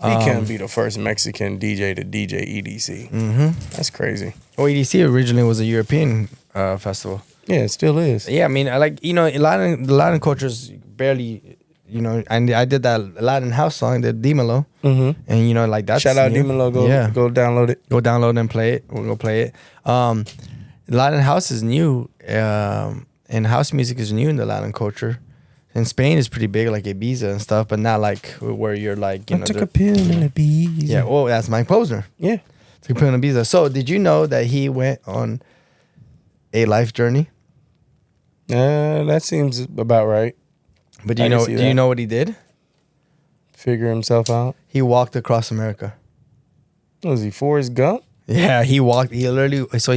He can't be the first Mexican DJ to DJ EDC. Mm-hmm. That's crazy. Well, EDC originally was a European festival. Yeah, it still is. Yeah, I mean, I like, the Latin culture's barely, and I did that Latin house song, the Dímelo, and like that's Shout out new. Dímelo. Go download it. Go download and play it. We'll go play it. Latin house is new, and house music is new in the Latin culture. In Spain, it's pretty big, like Ibiza and stuff, but not like where you're like, I took a pill in a bee. yeah. Oh, that's Mike Posner. Yeah. Took a pill in Ibiza. So, did you know that he went on a life journey? That seems about right. But I can see do that. you know what he did? Figure himself out. He walked across America. Was he Forrest Gump? Yeah, he walked. He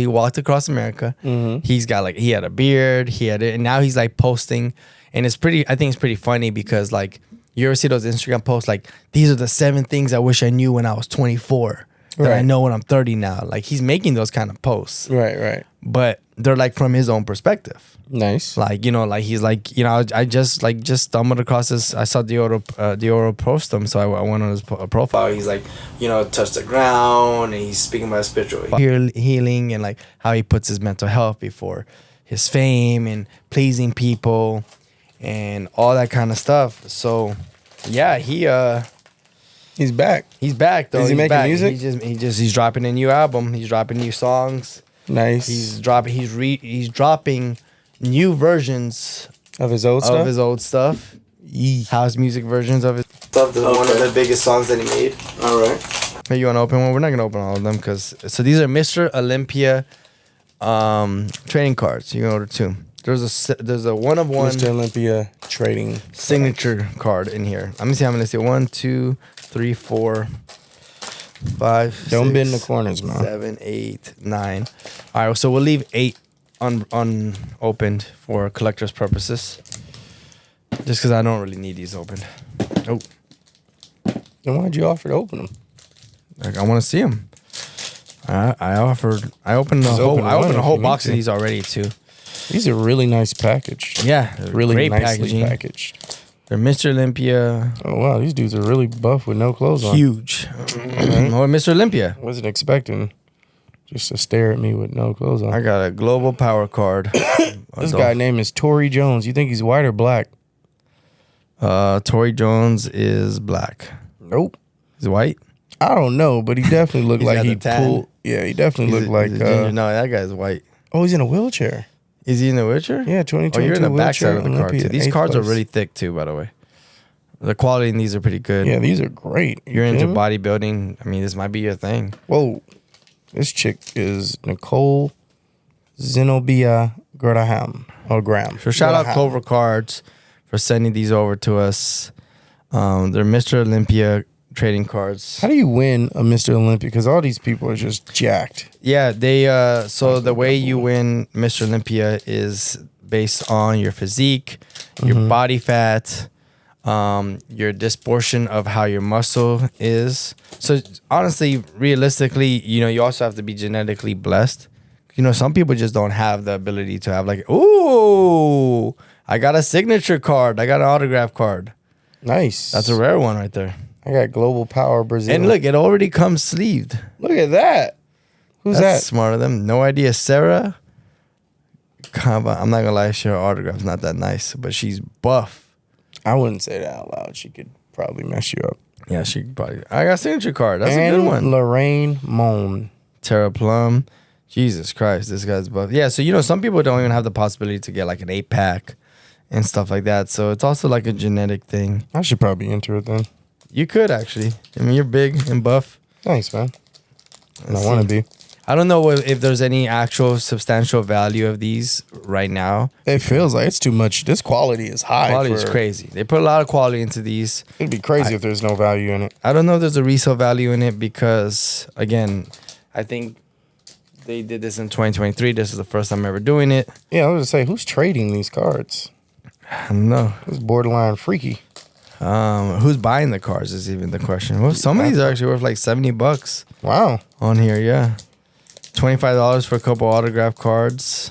walked across America. Mm-hmm. He's got he had a beard. He had it, and now he's like posting, and it's pretty. I think it's pretty funny because like you ever see those Instagram posts like these are the 7 things I wish I knew when I was 24 that I Right. know when I'm 30 now. Like he's making those kind of posts, Right. but they're like from his own perspective. Nice. Like like he's like I just stumbled across this. I saw Dioro post him, so I went on his profile. He's like touch the ground, and he's speaking about spiritual healing and like how he puts his mental health before his fame and pleasing people and all that kind of stuff. So yeah, He's back. he's back though. Is he He's making back. music? He's dropping a new album. He's dropping new songs. Nice. He's dropping new versions of his old stuff. of his old stuff. Yee. House music versions of his stuff. One of the biggest songs that he made. All right. Hey, you want to open one? We're not gonna open all of them because these are Mr. Olympia trading cards. You can order 2. There's a one of one Mr. Olympia trading signature card in here. Let me see how many. 1, 2, 3, 4, 5. Don't 6, bend the corners, man. 7, 8, 9. All right, so we'll leave 8 unopened for collector's purposes. Just because I don't really need these opened. Oh, Then why'd you offer to open them? I want to see them. I opened Just open a one if whole you box need of to. these already too. These are really nice packaged. Yeah, Really great nicely packaging. packaged. They're Mr. Olympia, Oh wow, these dudes are really buff with no clothes on. huge. Or Mr. Olympia. Wasn't expecting just to stare at me with no clothes on. I got a global power card. This guy name is Tory Jones. You think he's white or black? Tory Jones is black. Nope. He's white. I don't know, but he definitely looked He's like got he the tan. pulled. Yeah, he definitely He's looked a- like. he's a ginger. No, that guy's white. Oh, he's in a wheelchair. Is he in the wheelchair? Yeah, 2022 Oh, you're in the back side of the card Olympia, too. These 8th cards are place. really thick too, by the way. The quality in these are pretty good. Yeah, these are great. You're into kidding me? bodybuilding. I mean, this might be your thing. Whoa, this chick is Nicole Zenobia Graham. Oh, Graham. So shout out Graham. Clover Cards for sending these over to us. They're Mr. Olympia trading cards. How do you win a Mr. Olympia? Because all these people are just jacked. Yeah, they so the way you win Mr. Olympia is based on your physique, your body fat, your disproportion of how your muscle is. So honestly, realistically, you also have to be genetically blessed. Some people just don't have the ability to have like, ooh, I got a signature card. I got an autograph card. Nice. That's a rare one right there. I got Global Power Brazil. And look, it already comes sleeved. Look at that. Who's That's that? smart of them. No idea. Sarah Kava. I'm not gonna lie, her autograph's not that nice, but she's buff. I wouldn't say that out loud. She could probably mess you up. Yeah, she probably. I got a signature card. That's and a good one. Lorraine Moan. Tara Plum. Jesus Christ, this guy's buff. Yeah, so some people don't even have the possibility to get like an 8-pack and stuff like that. So it's also like a genetic thing. I should probably enter it then. You could actually. I mean, you're big and buff. Thanks, man. Let's I want to see. be. I don't know if there's any actual substantial value of these right now. It feels like it's too much. This quality is high. Quality is crazy. They put a lot of quality into these. It'd be crazy if there's no value in it. I don't know if there's a resale value in it because, again, I think they did this in 2023. This is the first time ever doing it. Yeah, I was gonna say, who's trading these cards? I don't know. It's borderline freaky. Who's buying the cards is even the question. Well, some of these are actually worth like $70 Wow. on here. Yeah, $25 for a couple autograph cards.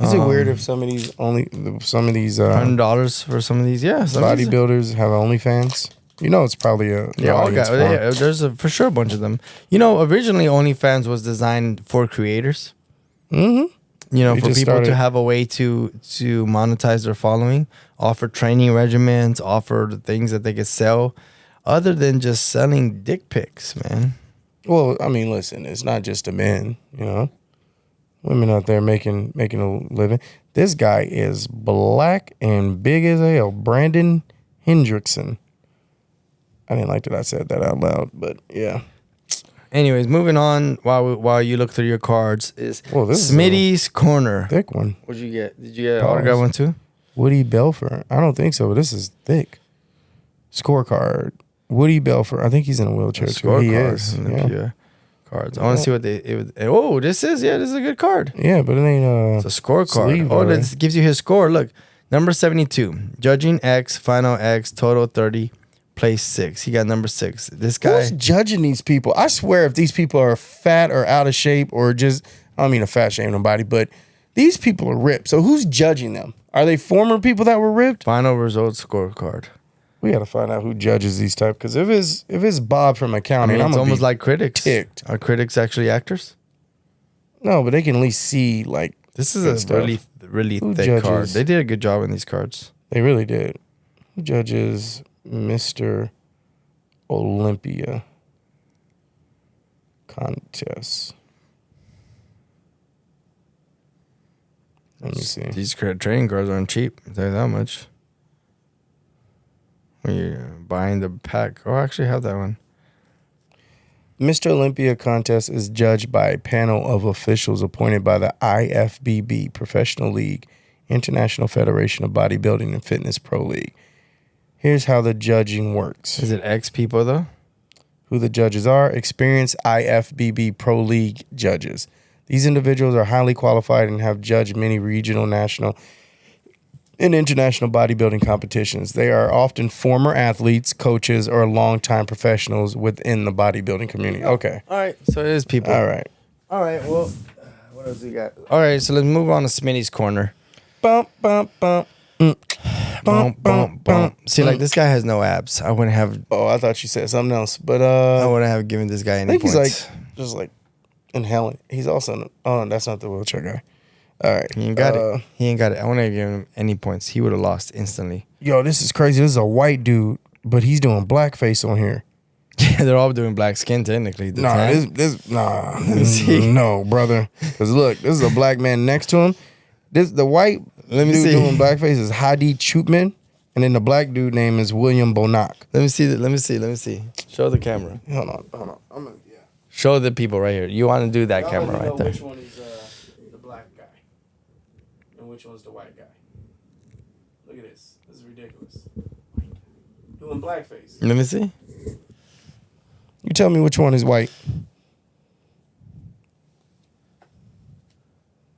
Is it weird if some of these $100 for some of these? Yeah, some of these- bodybuilders have OnlyFans? You know, it's probably a Yeah, all audience got, form. yeah, there's for sure a bunch of them. You know, originally OnlyFans was designed for creators. Mm-hmm. You know, We for just people started- to have a way to monetize their following, offer training regimens, offer things that they could sell, other than just selling dick pics, man. Well, I mean, listen, it's not just the men, you know. Women out there making a living. This guy is black and big as hell. Brandon Hendrickson. I didn't like that I said that out loud, but yeah. Anyways, moving on while you look through your cards is Well, this is Smitty's Corner. Thick one. What'd you get? Did you get an autograph one too? Woody Belfort. I don't think so, but this is thick. Scorecard. Woody Belfort. I think he's in a wheelchair too. He is. in the Yeah. cards. I want to see what this is a good card. Yeah, but it ain't It's a scorecard. sleeve, Oh, right? that gives you his score. Look, number 72, judging X, final X, total 30, place 6. He got number 6. This guy. Who's judging these people? I swear if these people are fat or out of shape or just, I don't mean to fat shame nobody, but these people are ripped. So who's judging them? Are they former people that were ripped? Final results scorecard. We got to find out who judges these type, because if it's Bob from I accounting, mean, I'm it's gonna almost be like critics. ticked. Are critics actually actors? No, but they can at least see, like, This is good a stuff. really Who thick judges? card. They did a good job in these cards. They really did. Who judges Mr. Olympia contest? Let me see. These trading cards aren't cheap. I'll tell you that much. When you're buying the pack. Oh, I actually have that one. Mr. Olympia contest is judged by a panel of officials appointed by the IFBB Professional League, International Federation of Bodybuilding and Fitness Pro League. Here's how the judging works. Is it X people though? Who the judges are: experienced IFBB Pro League judges. These individuals are highly qualified and have judged many regional, national, and international bodybuilding competitions. They are often former athletes, coaches, or longtime professionals within the bodybuilding community. Okay. All right. So it is people. All right. All right. Well, what else we got? All right. So let's move on to Smitty's Corner. Bump, bump, bump. Bump, bump, bump. See, like this guy has no abs. I wouldn't have. Oh, I thought you said something else. But I wouldn't have given this guy I any think points. he's like, just like inhaling. He's also, oh, no, that's not the wheelchair guy. All right. He ain't got it. He ain't got it. I wouldn't have given him any points. He would have lost instantly. Yo, this is crazy. This is a white dude, but he's doing blackface on here. Yeah, they're all doing black skin technically. The tan. No, brother. Because look, this is a black man next to him. The white Let me dude see. doing blackface is Hadi Chutman, and then the black dude name is William Bonac. Let me see. Let me see. Show the camera. Hold on. I'm gonna, yeah. Show the people right here. You want to do that Y'all camera let me know right there. Which one is the black guy, and which one's the white guy? Look at this. This is ridiculous. Doing blackface. Let me see. You tell me which one is white.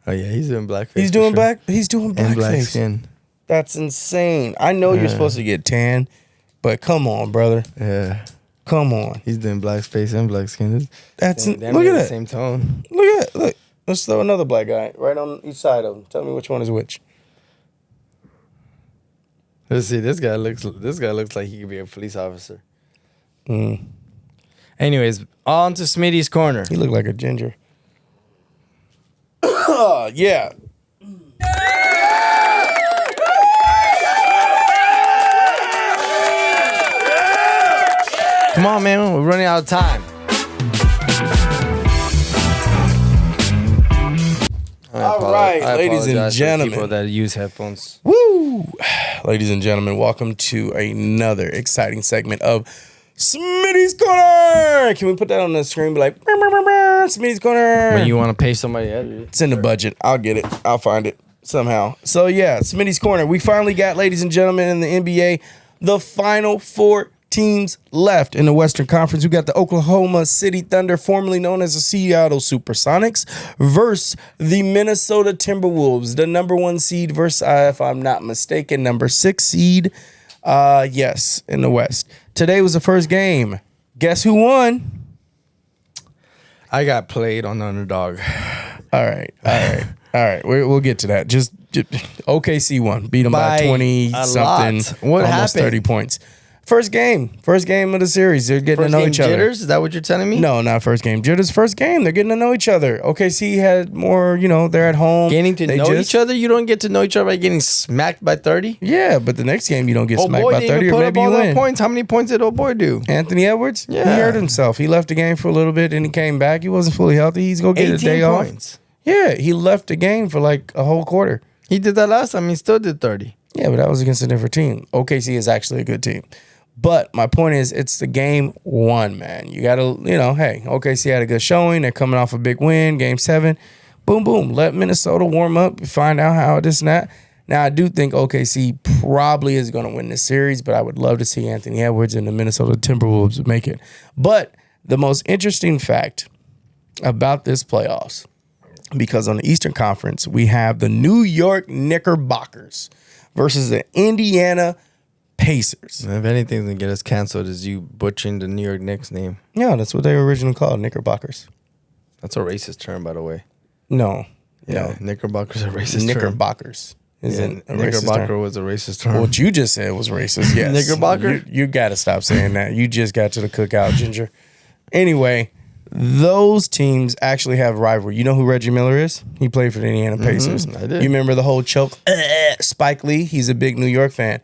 Oh yeah, he's doing blackface. He's for doing sure. black. He's doing and black blackface. skin. That's insane. I know you're Yeah. supposed to get tan, but come on, brother. Yeah, Come on. he's doing blackface and black skin. That's They look made at the that. same tone. Look at that. Look. Let's throw another black guy right on each side of him. Tell me which one is which. Let's see. This guy looks like he could be a police officer. Mm. Anyways, on to Smitty's Corner. He looked like a ginger. Yeah. Come on, man. We're running out of time. All right, I ladies and apologize for gentlemen. people that use headphones. Woo! Ladies and gentlemen, welcome to another exciting segment of Smitty's Corner. Can we put that on the screen? Be like, "Brr, brr, brr, brr." Smitty's Corner. When you want to pay somebody to edit it. It's in the budget. I'll get it. I'll find it somehow. So yeah, Smitty's Corner. We finally got, ladies and gentlemen, in the NBA, the final 4 teams left in the Western Conference. We got the Oklahoma City Thunder, formerly known as the Seattle Supersonics, versus the Minnesota Timberwolves, the number 1 seed versus, if I'm not mistaken, number 6 seed. Yes, in the West. Today was the first game. Guess who won? I got played on the underdog. All right. We'll get to that. Just OKC won. Beat them by 20 something. What almost happened? 30 points. First game of the series. They're getting to know each other. Jitters? Is that what you're telling me? No, not first game. Jitters first game. They're getting to know each other. OKC had more, they're at home. Getting to know each other? You don't get to know each other by getting smacked by 30? Yeah, but the next game you don't get smacked boy by 30 or put maybe up you all win. them points. How many points did old boy do? Anthony Edwards? Yeah. He hurt himself. He left the game for a little bit and he came back. He wasn't fully healthy. He's going to get a day 18 off. points. Yeah, he left the game for like a whole quarter. He did that last time. He still did 30. Yeah, but that was against a different team. OKC is actually a good team. But my point is, it's the game 1, man. You got to, hey, OKC had a good showing. They're coming off a big win, game 7. Boom, boom. Let Minnesota warm up, find out how this and that. Now, I do think OKC probably is going to win this series, but I would love to see Anthony Edwards and the Minnesota Timberwolves make it. But the most interesting fact about this playoffs, because on the Eastern Conference, we have the New York Knickerbockers versus the Indiana Pacers. If anything's going to get us canceled is you butchering the New York Knicks name. Yeah, that's what they were originally called, Knickerbockers. That's a racist term, by the way. No. Yeah, Knickerbockers a racist term. Knickerbockers isn't a racist Knickerbocker term. was a racist term. What you just said was racist, yes. Knickerbocker? You got to stop saying that. You just got to the cookout, Ginger. Anyway, those teams actually have rivalry. You know who Reggie Miller is? He played for the Indiana Pacers. I did. You remember the whole choke? Spike Lee, he's a big New York fan.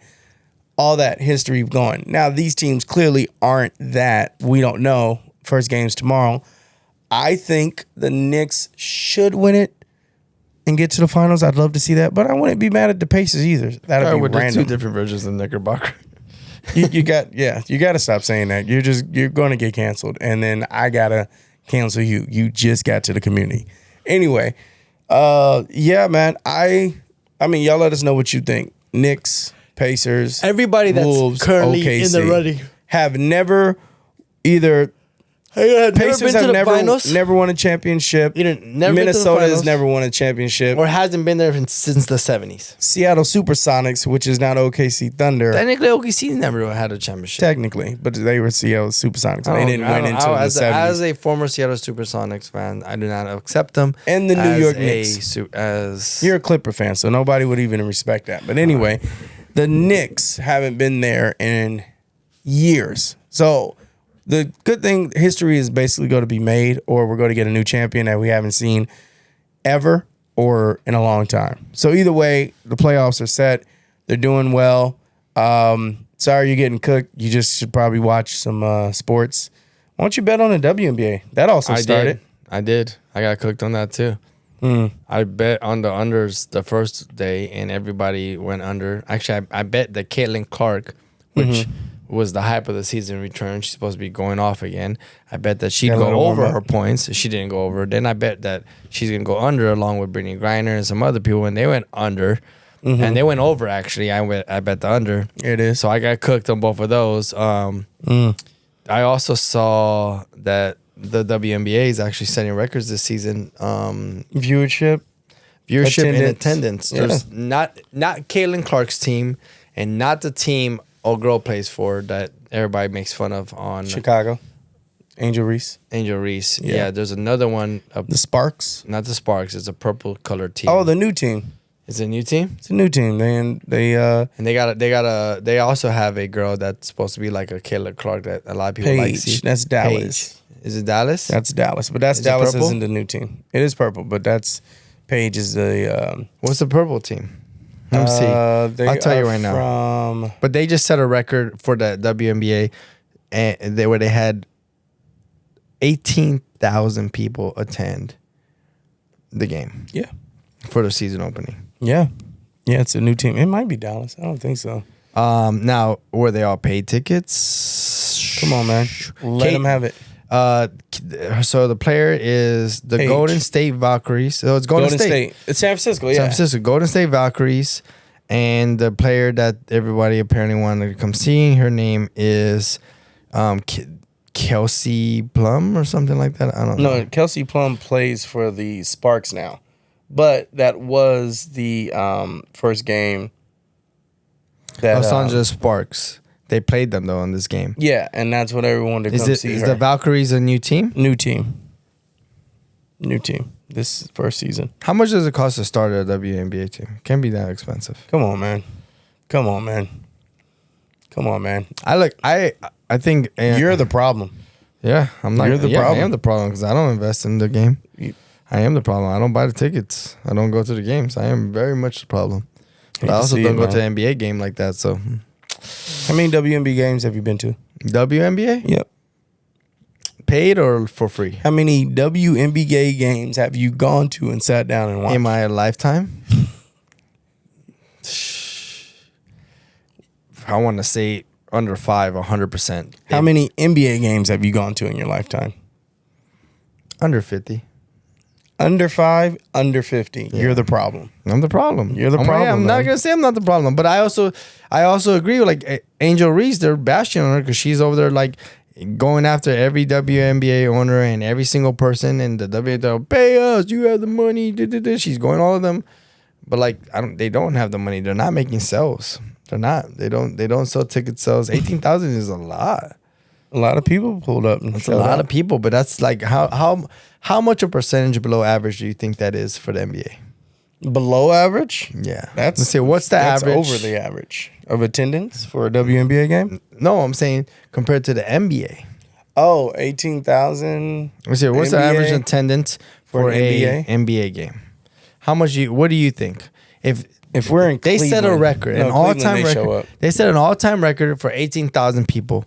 All that history going. Now, these teams clearly aren't that. We don't know. First game's tomorrow. I think the Knicks should win it and get to the finals. I'd love to see that, but I wouldn't be mad at the Pacers either. That'd be random. 2 different versions of Knickerbocker. you got to stop saying that. You're going to get canceled, and then I gotta cancel you. You just got to the community. Anyway, yeah, man. I mean, y'all let us know what you think. Knicks, Pacers, Everybody that's Wolves, currently OKC, in the running have never either. Pacers have never won a championship. Never been to the Minnesota has finals. never won a championship. or hasn't been there since the 70s. Seattle Supersonics, which is not OKC Thunder, Technically, OKC never had a championship. technically, but they were Seattle Supersonics. They didn't win until the 70s. As a former Seattle Supersonics fan, I do not accept them. And the New as York a Knicks. You're a Clipper fan, so nobody would even respect that. But anyway, the Knicks haven't been there in years. So the good thing, history is basically going to be made, or we're going to get a new champion that we haven't seen ever or in a long time. So either way, the playoffs are set. They're doing well. Sorry you're getting cooked. You just should probably watch some sports. Why don't you bet on the WNBA? That also started. I did. I got cooked on that too. I bet on the unders the first day, and everybody went under. Actually, I bet that Caitlin Clark, which was the hype of the season, return. She's supposed to be going off again. I bet that she'd go over her points. She didn't go over. Then I bet that she's going to go under along with Brittany Griner and some other people, and they went under. And they went over, actually. I bet the under. It is. So I got cooked on both of those. I also saw that the WNBA is actually setting records this season. Viewership And attendance. Yeah. There's not Caitlin Clark's team and not the team old girl plays for that everybody makes fun of on Chicago. Angel Reese. Yeah, there's another one. The Sparks. Not the Sparks. It's a purple colored team. Oh, the new team. It's a new team. It's a new team. And they also have a girl that's supposed to be like a Caitlin Clark that a lot of people like. Paige. That's Dallas. Paige. Is it Dallas? That's Dallas, but that's Is it Dallas purple? isn't the new team. It is purple, but that's Paige is the. What's the purple team? Let me see. I'll tell you right now. But they just set a record for the WNBA, and where they had 18,000 people attend the game. Yeah. For the season opening. Yeah, it's a new team. It might be Dallas. I don't think so. Now, were they all paid tickets? Come on, man. Let them have it. So the player is the Age. Golden State Valkyries. So it's Golden State. It's San Francisco, yeah. San Francisco, Golden State Valkyries. And the player that everybody apparently wanted to come see, her name is Kelsey Plum or something like that. I don't know. No, Kelsey Plum plays for the Sparks now. But that was the first game that Los Angeles Sparks. They played them though in this game. Yeah, and that's what everyone to come see Is her. the Valkyries a new team? New team. This first season. How much does it cost to start a WNBA team? Can't be that expensive. Come on, man. I think You're the problem. Yeah, I'm not. You're the I problem. am the problem because I don't invest in the game. I am the problem. I don't buy the tickets. I don't go to the games. I am very much the problem. But I also don't go to an NBA game like that. So, how many WNBA games have you been to? WNBA? Yep. Paid or for free? How many WNBA games have you gone to and sat down and watched? In my lifetime? I want to say under 5, 100%. How many NBA games have you gone to in your lifetime? Under 50. Under 5, under 50. Yeah. You're the problem. I'm the problem. You're the problem, I'm not man. gonna say I'm not the problem, but I also agree with like Angel Reese. They're bashing on her because she's over there like going after every WNBA owner and every single person in the WNBA. Pay us. You have the money. She's going all of them, but like they don't have the money. They're not making sales. They're not. They don't sell ticket sales. 18,000 is a lot. A lot of people pulled up. That's a lot of people, but that's like how much a percentage below average do you think that is for the NBA? Below average? Yeah. Let's see, what's the average? Over the average of attendance for a WNBA game? No, I'm saying compared to the NBA. Oh, 18,000. Let's see, what's the NBA? average attendance for an a NBA game? How much? What do you think? If we're in they set a Cleveland- record, No, an all-time Cleveland, they show record. up. They set an all-time record for 18,000 people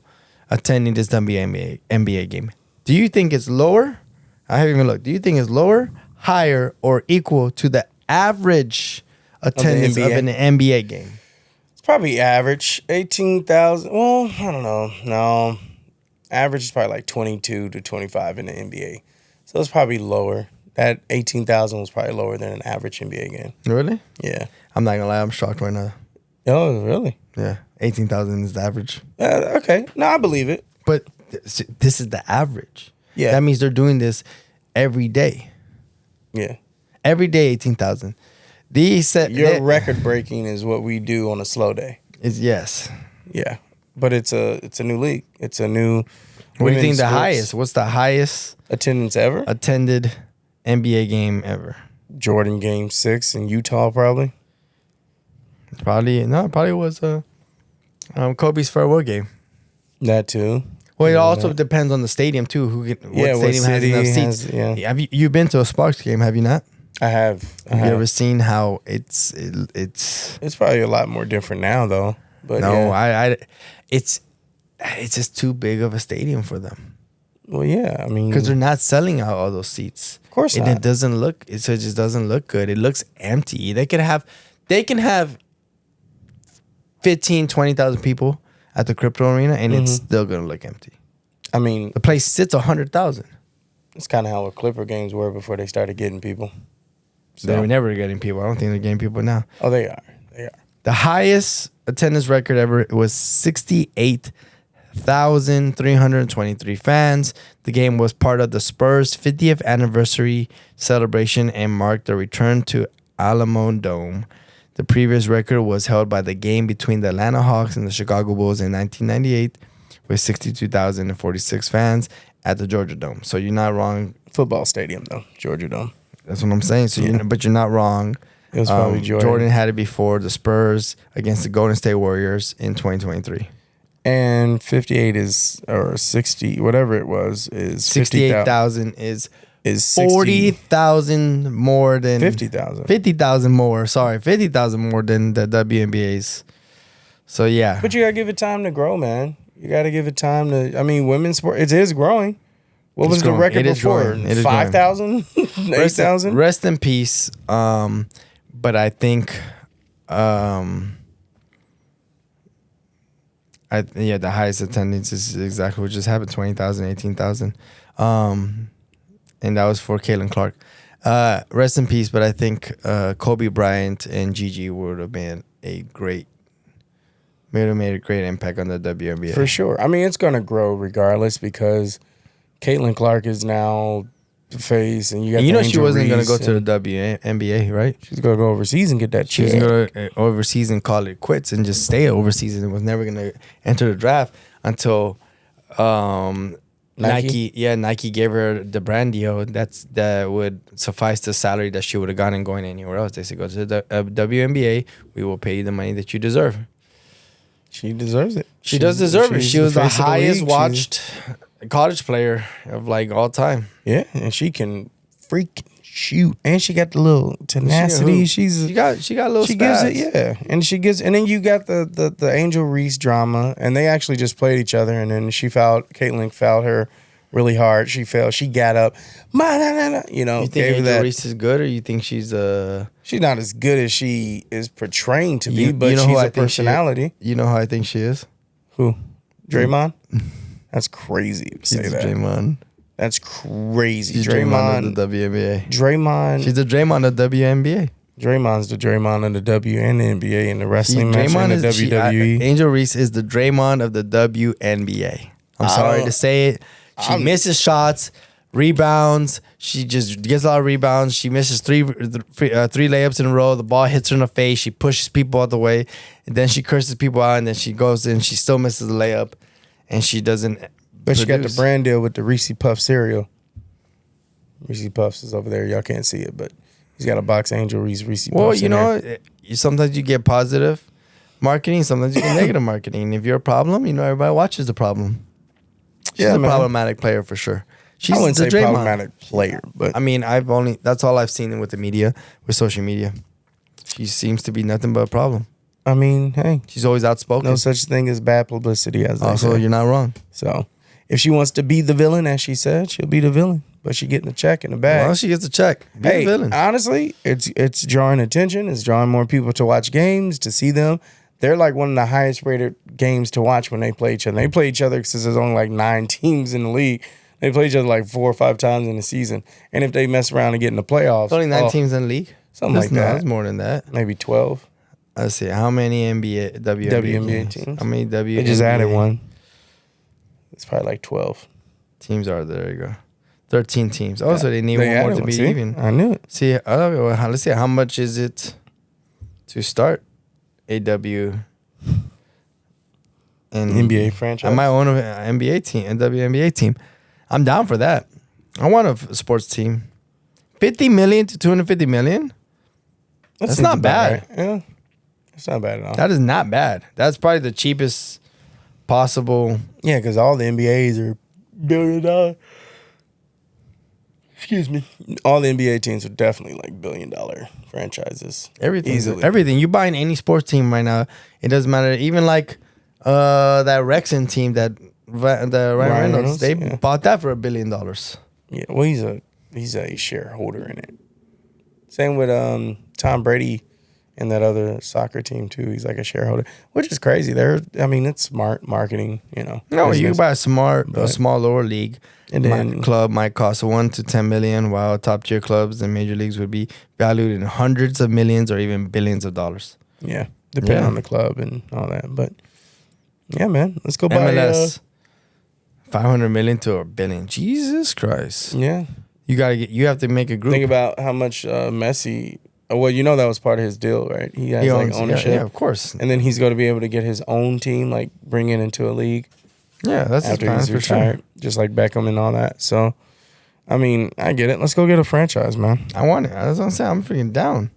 attending this NBA game. Do you think it's lower? I haven't even looked. Do you think it's lower, higher, or equal to the average attendance of NBA? an NBA game? It's probably average. 18,000. Well, I don't know. No. Average is probably like 22 to 25 in the NBA. So it's probably lower. That 18,000 was probably lower than an average NBA game. Really? Yeah. I'm not gonna lie. I'm shocked right now. Oh, really? Yeah, 18,000 is the average. Okay. No, I believe it. But this is the average. Yeah. That means they're doing this every day. Yeah. Every day, 18,000. Your record breaking is what we do on a slow day. Yes. Yeah. But it's a new league. It's a new. What do you think women's the sports highest? What's the highest attendance ever? attended NBA game ever? Jordan Game 6 in Utah, probably. Probably was Kobe's farewell game. That too. Well, it Yeah, also that. depends on the stadium too. What what stadium has city enough has- seats? yeah. Have you've been to a Sparks game? Have you not? I have. Have you ever seen how it's? It's probably a lot more different now, though. But No, yeah. it's just too big of a stadium for them Well, yeah. I mean, because they're not selling out all those seats. Of course and not. it doesn't look. It just doesn't look good. It looks empty. They can have 15, 20,000 people at the crypto arena, and it's still gonna look empty. I mean, The place sits 100,000. it's kind of how the Clipper games were before they started getting people. They So- were never getting people. I don't think they're getting people now. Oh, they are. They are. The highest attendance record ever was 68,323 fans. The game was part of the Spurs' 50th anniversary celebration and marked the return to Alamo Dome. The previous record was held by the game between the Atlanta Hawks and the Chicago Bulls in 1998 with 62,046 fans at the Georgia Dome. So you're not wrong. Football stadium, though. Georgia Dome. That's what I'm saying. So but you're not wrong. It was probably Jordan had it before the Spurs against the Golden State Warriors in 2023. And 58 is, or 60, whatever it was, is 68,000 is 60 40,000 more than 50,000. 50,000 more. Sorry, 50,000 more than the WNBA's. So yeah, But you gotta give it time to grow, man. You gotta give it time to. I mean, women's sport. It is growing. What It's was growing. the record It is before? growing. It is 5,000, 8,000. Rest in peace. But I think The highest attendance is exactly what just happened, 20,000, 18,000. And that was for Caitlin Clark. Rest in peace, but I think Kobe Bryant and Gigi would have made a great impact on the WNBA. For sure. I mean, it's going to grow regardless because Caitlin Clark is now the face, and you got. And she wasn't going to go to the WNBA, right? She's going to go overseas and get that She check. was going to go overseas and call it quits and just stay overseas, and was never going to enter the draft until Nike gave her the brand deal that would suffice the salary that she would have gotten going anywhere else. They said, go to the WNBA, we will pay you the money that you deserve. She deserves it. She does deserve it. She was the face of the highest league. watched college player of like all time. Yeah, and she can freak shoot, and she got the little tenacity. She got a little. She gives it, yeah, and then you got the Angel Reese drama, and they actually just played each other, and then Caitlin fouled her really hard. She fell. She got up. You know, you think Angel Reese is good, or you think she's She's not as good as she is portraying to be, but you know she's who a personality. You know how I think she is? Who? Draymond? That's crazy to say She's that. Draymond. That's crazy. She's Draymond of the WNBA. Draymond. She's the Draymond of the WNBA. Draymond's the Draymond of the W and the NBA and the wrestling match and the WWE. Angel Reese is the Draymond of the WNBA. I'm sorry to say it. She misses shots, rebounds. She just gets a lot of rebounds. She misses three layups in a row. The ball hits her in the face. She pushes people out the way. And then she curses people out. And then she goes in. She still misses the layup. And she doesn't. But she got the brand deal with the Reese Puff cereal. Reese Puffs is over there. Y'all can't see it, but he's got a box Angel Reese Puffs. Well, you know, sometimes you get positive marketing. Sometimes you get negative marketing. And if you're a problem, everybody watches the problem. She's a problematic player for sure. I wouldn't say problematic player, but I mean, that's all I've seen with the media, with social media. She seems to be nothing but a problem. I mean, hey, she's always outspoken. No such thing as bad publicity, as they say. You're not wrong. So, if she wants to be the villain, as she said, she'll be the villain. But she getting a check in the bag. Well, she gets a check. Be the villain. Honestly, it's drawing attention. It's drawing more people to watch games, to see them. They're like one of the highest rated games to watch when they play each other. They play each other because there's only like 9 teams in the league. They play each other like 4 or 5 times in the season. And if they mess around and get in the playoffs. There's only 9 teams in the league? Something like that. It's more than that. Maybe 12. Let's see. How many WNBA teams? How many WNBA? They just added one. It's probably like 12. Teams are there. You go. 13 teams. Oh, so they need one more to be even. I knew it. See, let's see. How much is it to start AW and NBA franchise? I might own an NBA team, a WNBA team. I'm down for that. I want a sports team. 50 million to 250 million. That's not bad. Right. Yeah, it's not bad at all. That is not bad. That's probably the cheapest possible. Yeah, because all the NBAs are $1 billion. Excuse me. All the NBA teams are definitely like $1 billion franchises. Everything. You buying any sports team right now, it doesn't matter. Even like that Wrexham team that Ryan Reynolds, they bought that for $1 billion. Yeah, well, he's a shareholder in it. Same with Tom Brady and that other soccer team too. He's like a shareholder, which is crazy. It's smart marketing, No, you can buy a small lower league. And then club might cost $1 to $10 million, while top tier clubs and major leagues would be valued in hundreds of millions or even billions of dollars. Yeah, depending on the club and all that. But yeah, man, let's go buy MLS. 500 million to $1 billion. Jesus Christ. Yeah, you have to make a group. Think about how much Messi. Well, that was part of his deal, right? He has like ownership. Yeah, of course. And then he's going to be able to get his own team, like bring it into a league. Yeah, that's after he's retired, just like Beckham and all that. So, I mean, I get it. Let's go get a franchise, man. I want it. That's what I'm saying. I'm freaking down.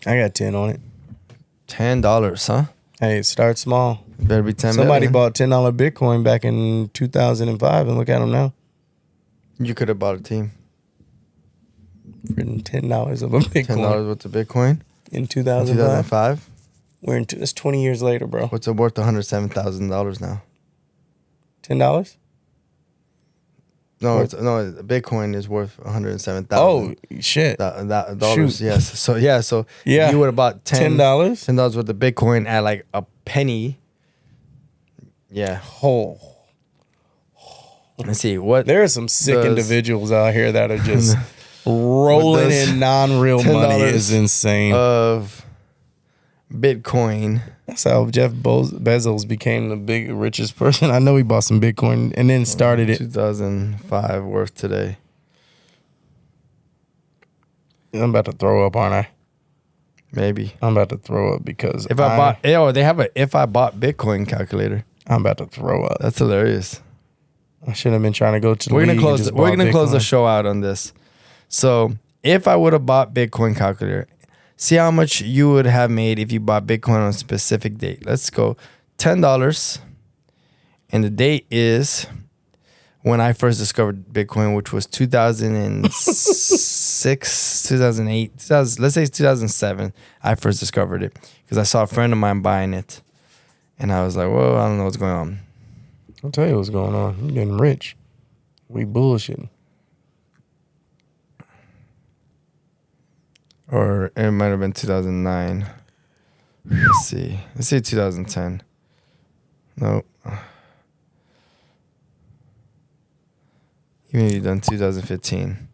I got 10 on it. $10, huh? Hey, start small. Better be 10 Somebody million. bought $10 Bitcoin back in 2005, and look at them now. You could have bought a team. For $10 of a Bitcoin. $10 worth of Bitcoin? In 2005? 2005? That's 20 years later, bro. What's it worth? $107,000 now. $10? No, Bitcoin is worth $107,000. Oh shit! Dollars. Yes. So you would have bought $10 worth of Bitcoin at like a penny. Yeah. Oh, Let's see what there are some sick does- individuals out here that are just rolling does in non-real money $10 is insane. of Bitcoin. That's how Jeff Bezos became the big richest person. I know he bought some Bitcoin and then started it. 2005 worth today. I'm about to throw up, aren't I? Maybe. I'm about to throw up because If I bought, they have a if I bought Bitcoin calculator. I'm about to throw up. That's hilarious. I should have been trying to go to the We're league gonna and close. just We're bought gonna close the Bitcoin. show out on this. So if I would have bought Bitcoin calculator, see how much you would have made if you bought Bitcoin on a specific date. Let's go $10, and the date is when I first discovered Bitcoin, which was 2006, 2008, let's say it's 2007. I first discovered it because I saw a friend of mine buying it, and I was like, "Well, I don't know what's going on." I'll tell you what's going on. I'm getting rich. We bullshitting. Or it might have been 2009. Let's see. Let's say 2010. No. You maybe done 2015.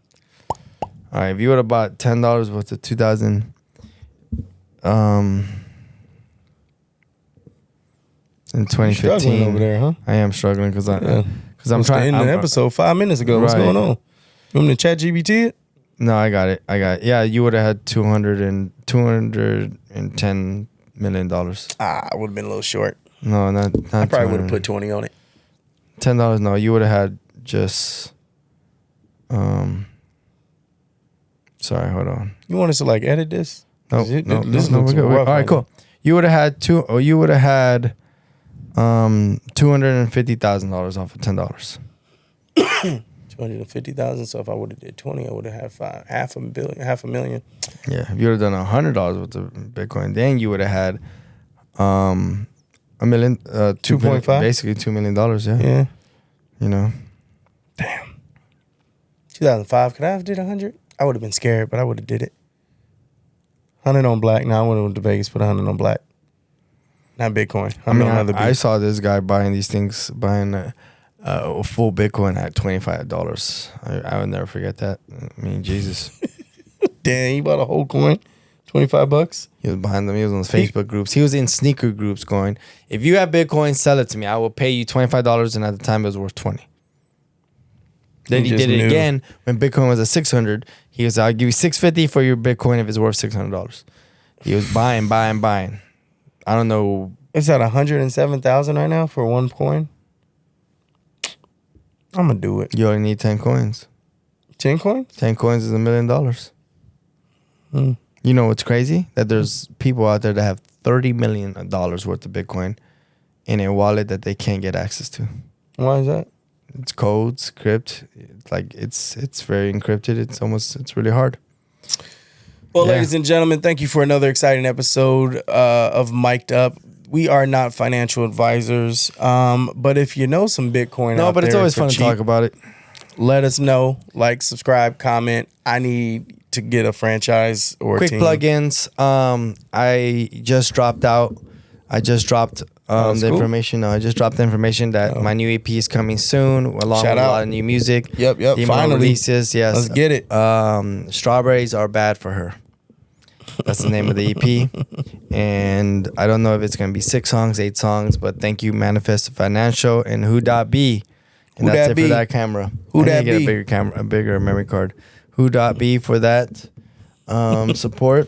All right. If you would have bought $10 worth of 2000, in Struggling 2015, over there, huh? I am struggling because Yeah. I'm I'm trying. in the episode 5 minutes ago. What's Right. going on? You want me to chat GBT it? No, I got it. Yeah, you would have had $210 million. I would have been a little short. No, not I probably would have 200. put 20 on it. $10. No, you would have had just. Sorry, hold on. You want us to like edit this? No, This no, looks we're good. rough All right, right cool. You would have had $250,000 off of $10. 250,000. So if I would have did 20, I would have had half a million. Yeah, if you would have done $100 with the Bitcoin, then you would have had $1 million, 2.5? basically $2 million. Yeah, Yeah. you know. 2005. Could I have did 100? I would have been scared, but I would have did it. 100 on black. Now I went to Vegas, put 100 on black. Not Bitcoin. I mean, on other I beats. saw this guy buying these things, buying a full Bitcoin at $25. I would never forget that. I mean, Jesus. Damn, he bought a whole coin. $25. He was behind them. He was on the Facebook groups. He was in sneaker groups going, if you have Bitcoin, sell it to me. I will pay you $25. And at the time, it was worth $20. Then he just did it knew. again when Bitcoin was at 600. He was, I'll give you $650 for your Bitcoin if it's worth $600. He was buying. I don't know. It's at 107,000 right now for one coin. I'm gonna do it. You only need 10 coins. 10 coins? 10 coins is $1 million. You know what's crazy? That there's people out there that have $30 million worth of Bitcoin in a wallet that they can't get access to. Why is that? It's codes, crypt. It's very encrypted. It's really hard. Well, Yeah. ladies and gentlemen, thank you for another exciting episode of Mic'd Up. We are not financial advisors, but if you know some Bitcoin No, out but it's there always for fun to cheap, talk about it. let us know. Like, subscribe, comment. I need to get a franchise or Quick a team. plugins. I just dropped out. I just dropped that's the cool. information. No, I just dropped the information that my new EP is coming soon, along Shout with a out. lot of new music. Yep, The more finally. releases. Yes, Let's get it. Strawberries Are Bad for Her. That's the name of the EP. And I don't know if it's going to be 6 songs, 8 songs, but thank you, Manifest Financial and Who.B. And Who that's Dat it be? for that camera. Who I need Dat to get be? a bigger camera, a bigger memory card. Who.B for that support.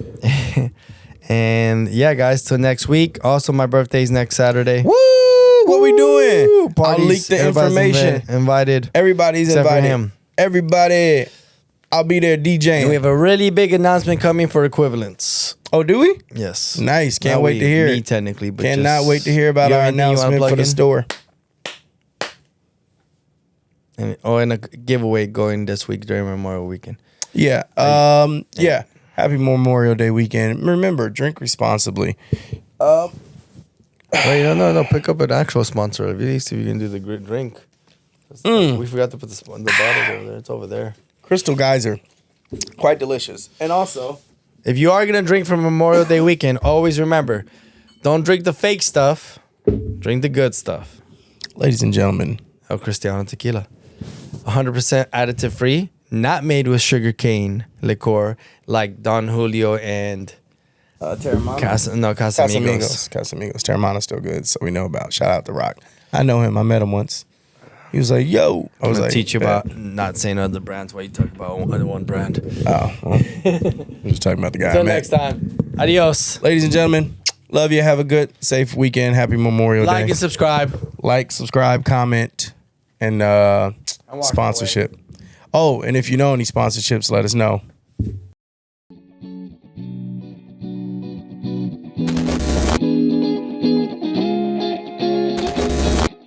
And yeah, guys, till next week. Also, my birthday's next Saturday. Woo! What we doing? I'll Parties. leak the Everybody's information. Invited. Everybody's Except for invited. him. Everybody. I'll be there And we DJing. have a really big announcement coming for equivalents. Oh, do we? Yes. Nice. Can't Not wait to hear me it. technically, but Cannot just- wait to hear about You our have anything you wanna announcement plug for the in? store. And a giveaway going this week during Memorial Weekend. Yeah. Yeah. Happy Memorial Day weekend. Remember, drink responsibly. Wait, no. Pick up an actual sponsor. At least if you can do the good drink. We forgot to put the bottle over there. It's over there. Crystal Geyser. Quite delicious. And also, If you are gonna drink for Memorial Day weekend, always remember, don't drink the fake stuff. Drink the good stuff. Ladies and gentlemen, El Cristiano Tequila. 100% additive free, not made with sugarcane liqueur like Don Julio and Terramana. Casamigos. Casamigos. Terramana's still good, so we know about. Shout out to Rock. I know him. I met him once. He was like, yo. I was like, teach you "Bet." about not saying other brands while you talk about one brand. Oh, well, I'm just talking about the guy I Until met. next time. Adios. Ladies and gentlemen, love you. Have a good, safe weekend. Happy Memorial Day. Like and subscribe. Like, subscribe, comment, and sponsorship. Oh, and if you know any sponsorships, let us know.